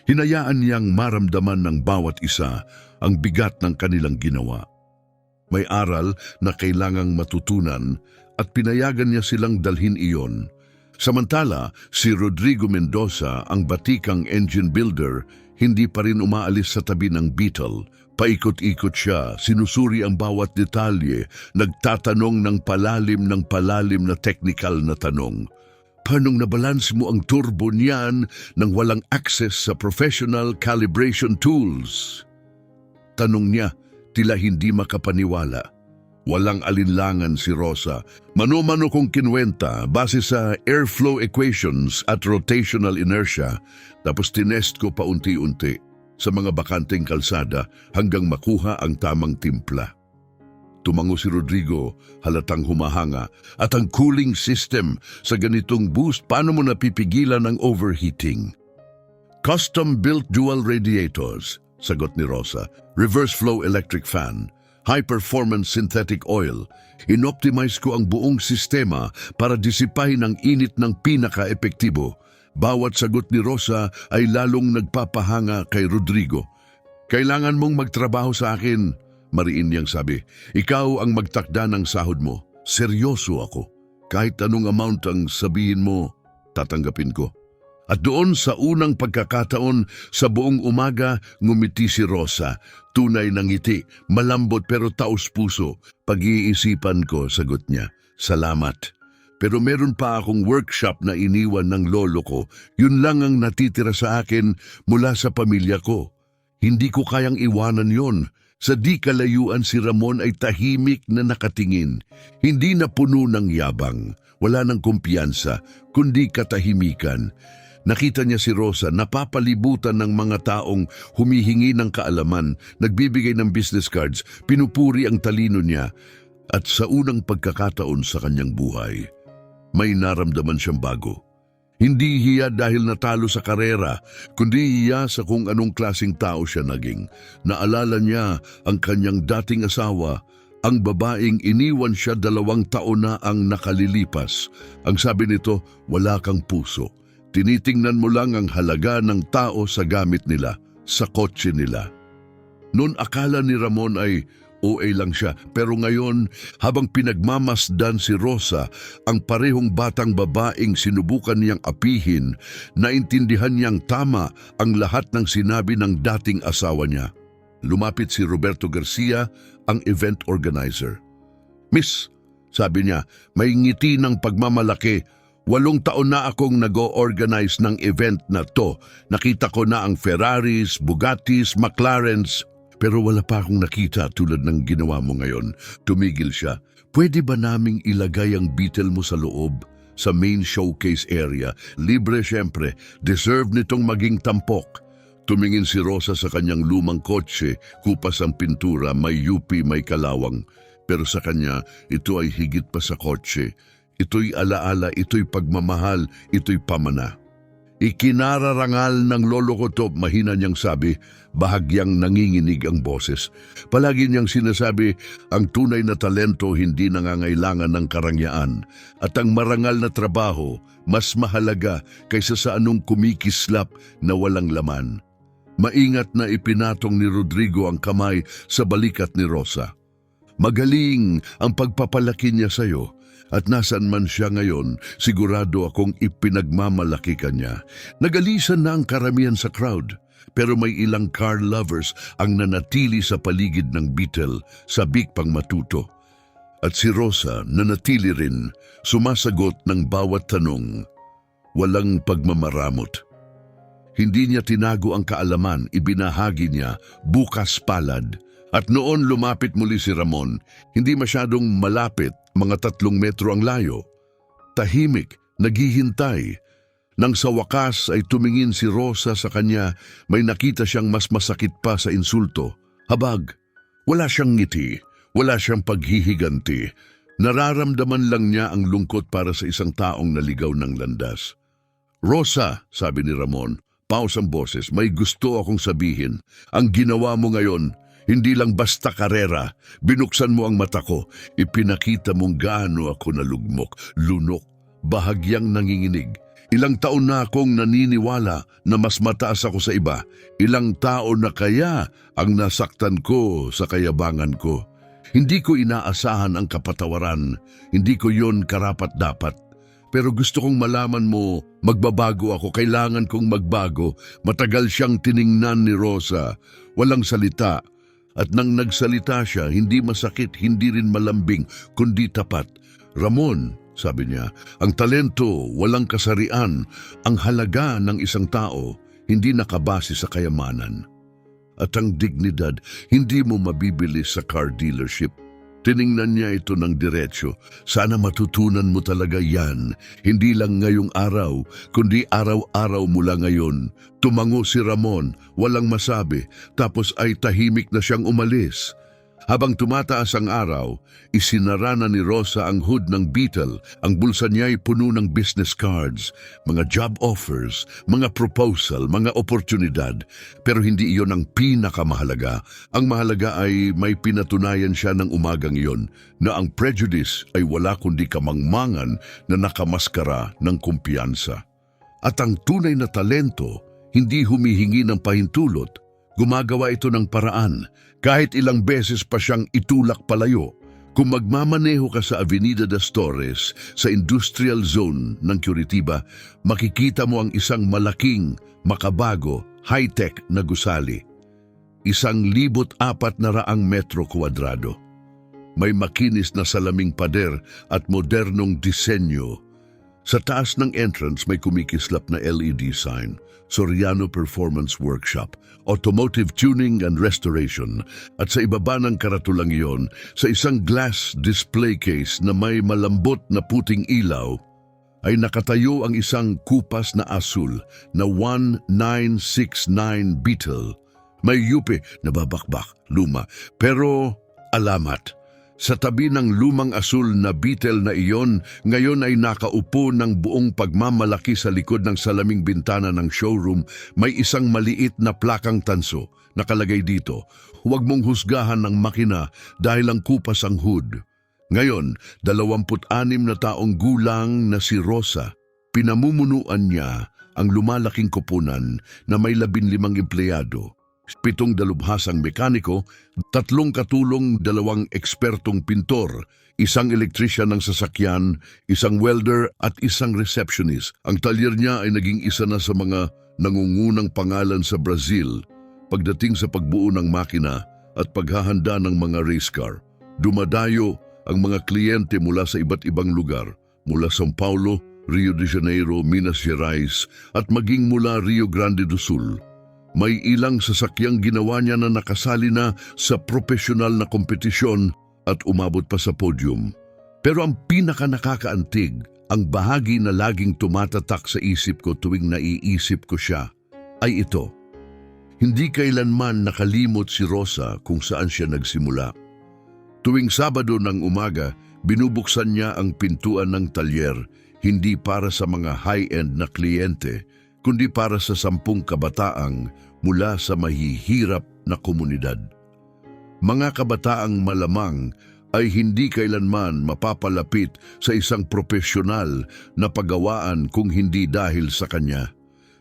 Hinayaan niyang maramdaman ng bawat isa ang bigat ng kanilang ginawa. May aral na kailangang matutunan at pinayagan niya silang dalhin iyon. Samantala, si Rodrigo Mendoza, ang batikang engine builder, hindi pa rin umaalis sa tabi ng Beetle. Paikot-ikot siya, sinusuri ang bawat detalye, nagtatanong ng palalim na technical na tanong. Paanong nabalance mo ang turbo niyan nang walang access sa professional calibration tools? Tanong niya, tila hindi makapaniwala. Walang alinlangan si Rosa. Mano-mano kong kinwenta base sa airflow equations at rotational inertia, tapos tinest ko paunti-unti sa mga bakanteng kalsada hanggang makuha ang tamang timpla. Tumango si Rodrigo, halatang humahanga. At ang cooling system sa ganitong boost, paano mo napipigilan ang overheating? Custom-built dual radiators, sagot ni Rosa. Reverse flow electric fan, high-performance synthetic oil. Inoptimize ko ang buong sistema para disipahin ang init ng pinaka-epektibo. Bawat sagot ni Rosa ay lalong nagpapahanga kay Rodrigo. Kailangan mong magtrabaho sa akin, mariin niyang sabi. Ikaw ang magtakda ng sahod mo. Seryoso ako. Kahit anong amount ang sabihin mo, tatanggapin ko. At doon sa unang pagkakataon, sa buong umaga, ngumiti si Rosa. Tunay ng ngiti, malambot pero taos puso. Pag-iisipan ko, sagot niya. Salamat. Pero meron pa akong workshop na iniwan ng lolo ko. Yun lang ang natitira sa akin mula sa pamilya ko. Hindi ko kayang iwanan yon. Sa di kalayuan si Ramon ay tahimik na nakatingin. Hindi na puno ng yabang, wala ng kumpiyansa, kundi katahimikan. Nakita niya si Rosa napapalibutan ng mga taong humihingi ng kaalaman, nagbibigay ng business cards, pinupuri ang talino niya. At sa unang pagkakataon sa kanyang buhay, may naramdaman siyang bago. Hindi hiya dahil natalo sa karera, kundi hiya sa kung anong klaseng tao siya naging. Naalala niya ang kanyang dating asawa, ang babaeng iniwan siya 2 taon na ang nakalilipas. Ang sabi nito, wala kang puso. Tinitingnan mo lang ang halaga ng tao sa gamit nila, sa kotse nila. Noon akala ni Ramon ay OA lang siya, pero ngayon habang pinagmamasdan si Rosa, ang parehong batang babaeng sinubukan niyang apihin, naintindihan niyang tama ang lahat ng sinabi ng dating asawa niya. Lumapit si Roberto Garcia, ang event organizer. Miss, sabi niya, may ngiti ng pagmamalaki. 8 taon na akong nag-o-organize ng event na to. Nakita ko na ang Ferraris, Bugattis, McLarens, pero wala pa akong nakita tulad ng ginawa mo ngayon. Tumigil siya. Pwede ba naming ilagay ang Beetle mo sa loob? Sa main showcase area? Libre syempre. Deserve nitong maging tampok. Tumingin si Rosa sa kanyang lumang kotse. Kupas ang pintura, may yupi, may kalawang. Pero sa kanya, ito ay higit pa sa kotse. Ito'y alaala, ito'y pagmamahal, ito'y pamana. Ikinararangal ng lolo ko to, mahina niyang sabi, bahagyang nanginginig ang boses. Palagi niyang sinasabi, ang tunay na talento hindi nangangailangan ng karangyaan at ang marangal na trabaho mas mahalaga kaysa sa anong kumikislap na walang laman. Maingat na ipinatong ni Rodrigo ang kamay sa balikat ni Rosa. Magaling ang pagpapalaki niya sa iyo. At nasan man siya ngayon, sigurado akong ipinagmamalaki ka niya. Nagalisan na ang karamihan sa crowd, pero may ilang car lovers ang nanatili sa paligid ng Beetle, sabik pang matuto. At si Rosa nanatili rin, sumasagot ng bawat tanong. Walang pagmamaramot. Hindi niya tinago ang kaalaman, ibinahagi niya, bukas palad. At noon lumapit muli si Ramon, hindi masyadong malapit, mga 3 metro ang layo. Tahimik, naghihintay. Nang sa wakas ay tumingin si Rosa sa kanya, may nakita siyang mas masakit pa sa insulto. Habag, wala siyang ngiti, wala siyang paghihiganti. Nararamdaman lang niya ang lungkot para sa isang taong naligaw ng landas. Rosa, sabi ni Ramon, paus ang boses, may gusto akong sabihin. Ang ginawa mo ngayon, hindi lang basta karera. Binuksan mo ang mata ko, ipinakita mong gaano ako nalugmok, lunok, bahagyang nanginginig. Ilang taon na akong naniniwala na mas mataas ako sa iba. Ilang taon na kaya ang nasaktan ko sa kayabangan ko. Hindi ko inaasahan ang kapatawaran. Hindi ko yon karapat-dapat. Pero gusto kong malaman mo, magbabago ako. Kailangan kong magbago. Matagal siyang tiningnan ni Rosa. Walang salita. At nang nagsalita siya, hindi masakit, hindi rin malambing, kundi tapat. Ramon, sabi niya, ang talento, walang kasarian, ang halaga ng isang tao, hindi nakabase sa kayamanan. At ang dignidad, hindi mo mabibili sa car dealership. Tiningnan niya ito ng diretsyo. Sana matutunan mo talaga yan. Hindi lang ngayong araw, kundi araw-araw mula ngayon. Tumango si Ramon, walang masabi, tapos ay tahimik na siyang umalis. Habang tumataas ang araw, isinara na ni Rosa ang hood ng Beetle. Ang bulsa niya ay puno ng business cards, mga job offers, mga proposal, mga oportunidad. Pero hindi iyon ang pinakamahalaga. Ang mahalaga ay may pinatunayan siya ng umagang iyon na ang prejudice ay wala kundi kamangmangan na nakamaskara ng kumpiyansa. At ang tunay na talento, hindi humihingi ng pahintulot. Gumagawa ito ng paraan. Kahit ilang beses pa siyang itulak palayo. Kung magmamaneho ka sa Avenida das Torres, sa industrial zone ng Curitiba, makikita mo ang isang malaking, makabago, high-tech na gusali. 1,400 metro kwadrado. May makinis na salaming pader at modernong disenyo. Sa taas ng entrance may kumikislap na LED sign, Soriano Performance Workshop, Automotive Tuning and Restoration, at sa ibaba ng karatulang iyon, sa isang glass display case na may malambot na puting ilaw, ay nakatayo ang isang kupas na asul na 1969 Beetle. May yupe na babakbak, luma, pero alamat. Sa tabi ng lumang asul na Beetle na iyon, ngayon ay nakaupo ng buong pagmamalaki sa likod ng salaming bintana ng showroom, may isang maliit na plakang tanso. Nakalagay dito, huwag mong husgahan ng makina dahil ang kupas ang hood. Ngayon, 26 na taong gulang na si Rosa, pinamumunuan niya ang lumalaking koponan na may 15 empleyado. 7 dalubhasang mekaniko, 3 katulong, 2 ekspertong pintor, 1 elektrisyan ng sasakyan, 1 welder at 1 receptionist. Ang talyer niya ay naging isa na sa mga nangungunang pangalan sa Brazil pagdating sa pagbuo ng makina at paghahanda ng mga race car. Dumadayo ang mga kliyente mula sa iba't ibang lugar, mula São Paulo, Rio de Janeiro, Minas Gerais at maging mula Rio Grande do Sul. May ilang sasakyang ginawa niya na nakasali na sa profesional na kompetisyon at umabot pa sa podium. Pero ang pinaka-nakakaantig, ang bahagi na laging tumatatak sa isip ko tuwing naiisip ko siya, ay ito. Hindi kailanman nakalimot si Rosa kung saan siya nagsimula. Tuwing Sabado ng umaga, binubuksan niya ang pintuan ng talyer, hindi para sa mga high-end na kliyente, kundi para sa 10 kabataang mula sa mahihirap na komunidad. Mga kabataang malamang ay hindi kailanman mapapalapit sa isang profesional na paggawaan kung hindi dahil sa kanya.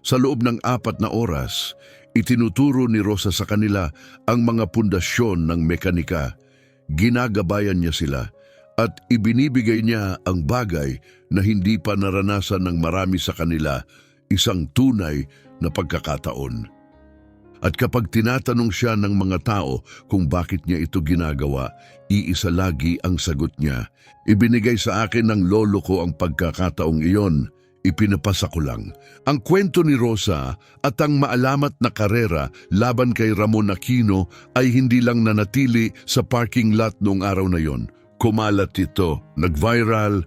Sa loob ng 4 na oras, itinuturo ni Rosa sa kanila ang mga pundasyon ng mekanika. Ginagabayan niya sila at ibinibigay niya ang bagay na hindi pa naranasan ng marami sa kanila, isang tunay na pagkakataon. At kapag tinatanong siya ng mga tao kung bakit niya ito ginagawa, iisa lagi ang sagot niya. Ibinigay sa akin ng lolo ko ang pagkakataong iyon. Ipinapasa ko lang. Ang kwento ni Rosa at ang maalamat na karera laban kay Ramon Aquino ay hindi lang nanatili sa parking lot noong araw na yon. Kumalat ito, nag-viral,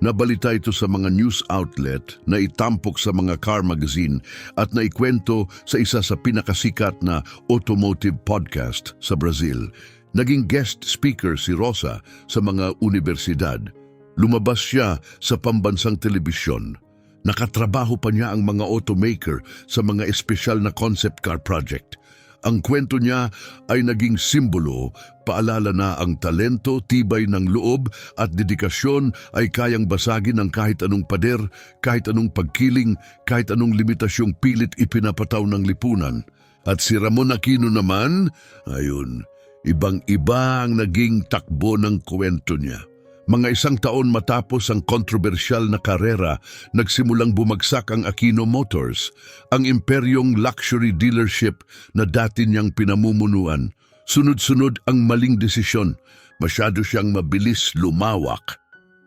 Nabalita ito sa mga news outlet, na itampok sa mga car magazine at naikwento sa isa sa pinakasikat na automotive podcast sa Brazil. Naging guest speaker si Rosa sa mga universidad. Lumabas siya sa pambansang telebisyon. Nakatrabaho pa niya ang mga automaker sa mga espesyal na concept car project. Ang kwento niya ay naging simbolo, paalala na ang talento, tibay ng loob at dedikasyon ay kayang basagin ng kahit anong pader, kahit anong pagkiling, kahit anong limitasyong pilit ipinapataw ng lipunan. At si Ramon Aquino naman, ayun, ibang-iba ang naging takbo ng kwento niya. Mga 1 taon matapos ang kontrobersyal na karera, nagsimulang bumagsak ang Aquino Motors, ang imperyong luxury dealership na dati niyang pinamumunuan. Sunod-sunod ang maling desisyon, masyado siyang mabilis lumawak.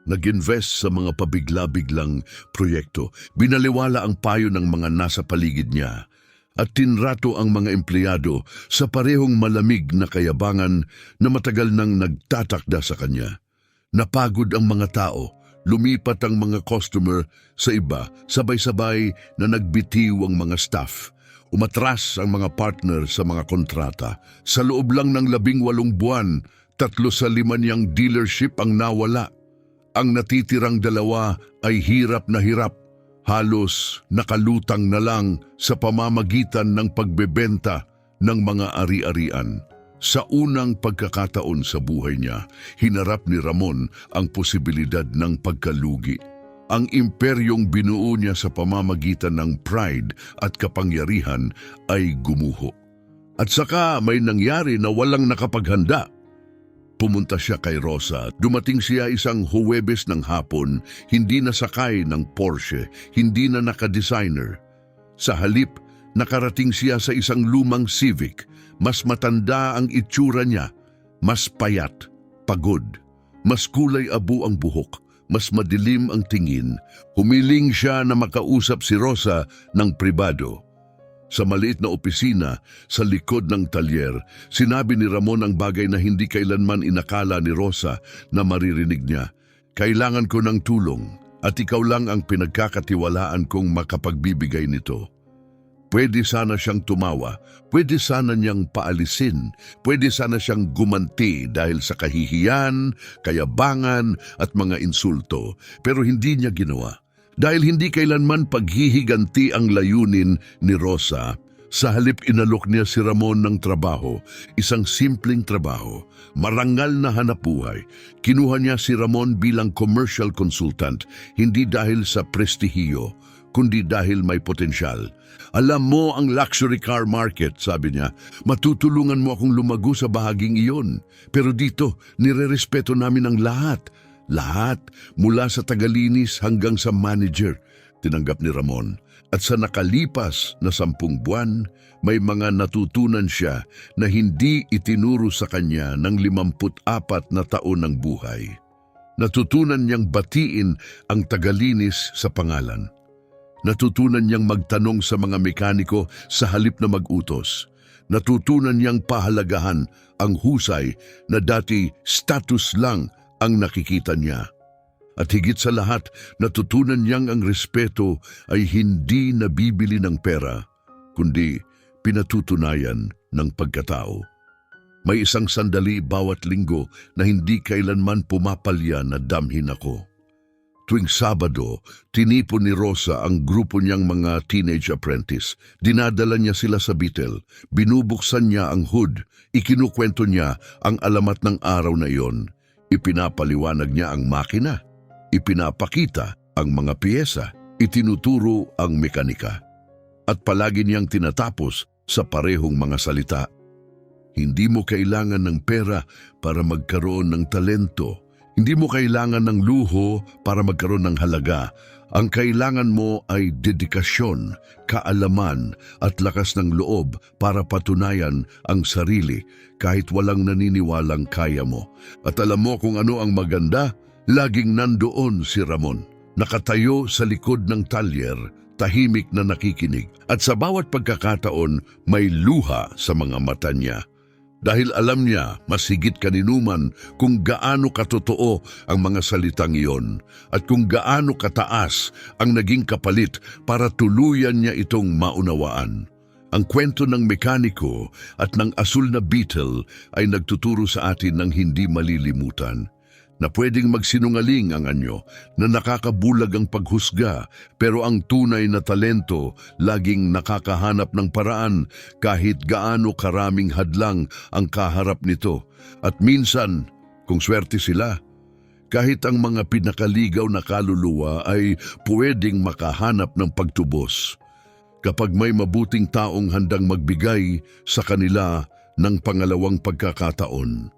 Nag-invest sa mga pabigla-biglang proyekto, binaliwala ang payo ng mga nasa paligid niya, at tinrato ang mga empleyado sa parehong malamig na kayabangan na matagal nang nagtatakda sa kanya. Napagod ang mga tao, lumipat ang mga customer sa iba, sabay-sabay na nagbitiw ang mga staff. Umatras ang mga partner sa mga kontrata. Sa loob lang ng 18 buwan, 3 sa 5 niyang dealership ang nawala. Ang natitirang 2 ay hirap na hirap. Halos nakalutang na lang sa pamamagitan ng pagbebenta ng mga ari-arian. Sa unang pagkakataon sa buhay niya, hinarap ni Ramon ang posibilidad ng pagkalugi. Ang imperyong binuo niya sa pamamagitan ng pride at kapangyarihan ay gumuho. At saka may nangyari na walang nakapaghanda. Pumunta siya kay Rosa. Dumating siya isang Huwebes ng hapon, hindi na sakay ng Porsche, hindi na naka-designer. Sa halip, nakarating siya sa isang lumang Civic. Mas matanda ang itsura niya, mas payat, pagod, mas kulay abo ang buhok, mas madilim ang tingin. Humiling siya na makausap si Rosa ng pribado. Sa maliit na opisina, sa likod ng talyer, sinabi ni Ramon ang bagay na hindi kailanman inakala ni Rosa na maririnig niya. Kailangan ko ng tulong at ikaw lang ang pinagkakatiwalaan kong makapagbibigay nito. Pwede sana siyang tumawa, pwede sana niyang paalisin, pwede sana siyang gumanti dahil sa kahihiyan, kayabangan at mga insulto, pero hindi niya ginawa. Dahil hindi kailanman paghihiganti ang layunin ni Rosa, sa halip inalok niya si Ramon ng trabaho, isang simpleng trabaho, marangal na hanapbuhay. Kinuha niya si Ramon bilang commercial consultant, hindi dahil sa prestihiyo, kundi dahil may potensyal. Alam mo ang luxury car market, sabi niya, matutulungan mo akong lumago sa bahaging iyon. Pero dito, nirerespeto namin ang lahat. Lahat, mula sa tagalinis hanggang sa manager, tinanggap ni Ramon. At sa nakalipas na 10 buwan, may mga natutunan siya na hindi itinuro sa kanya ng 54 na taon ng buhay. Natutunan niyang batiin ang tagalinis sa pangalan. Natutunan niyang magtanong sa mga mekaniko sa halip na mag-utos. Natutunan niyang pahalagahan ang husay na dati status lang ang nakikita niya. At higit sa lahat, natutunan niyang ang respeto ay hindi nabibili ng pera, kundi pinatutunayan ng pagkatao. May isang sandali bawat linggo na hindi kailanman pumapalya na damhin ako. Tuwing Sabado, tinipon ni Rosa ang grupo niyang mga teenage apprentice. Dinadala niya sila sa Beetle. Binubuksan niya ang hood. Ikinukwento niya ang alamat ng araw na iyon. Ipinapaliwanag niya ang makina. Ipinapakita ang mga piyesa. Itinuturo ang mekanika. At palagi niyang tinatapos sa parehong mga salita. Hindi mo kailangan ng pera para magkaroon ng talento. Hindi mo kailangan ng luho para magkaroon ng halaga. Ang kailangan mo ay dedikasyon, kaalaman at lakas ng loob para patunayan ang sarili kahit walang naniniwalang kaya mo. At alam mo kung ano ang maganda? Laging nandoon si Ramon, nakatayo sa likod ng talyer, tahimik na nakikinig. At sa bawat pagkakataon, may luha sa mga mata niya. Dahil alam niya mas higit kaninuman kung gaano katotoo ang mga salitang iyon at kung gaano kataas ang naging kapalit para tuluyan niya itong maunawaan. Ang kwento ng mekaniko at ng asul na beetle ay nagtuturo sa atin ng hindi malilimutan na pwedeng magsinungaling ang anyo, na nakakabulag ang paghusga, pero ang tunay na talento laging nakakahanap ng paraan kahit gaano karaming hadlang ang kaharap nito. At minsan, kung swerte sila, kahit ang mga pinakaligaw na kaluluwa ay pwedeng makahanap ng pagtubos kapag may mabuting taong handang magbigay sa kanila ng pangalawang pagkakataon.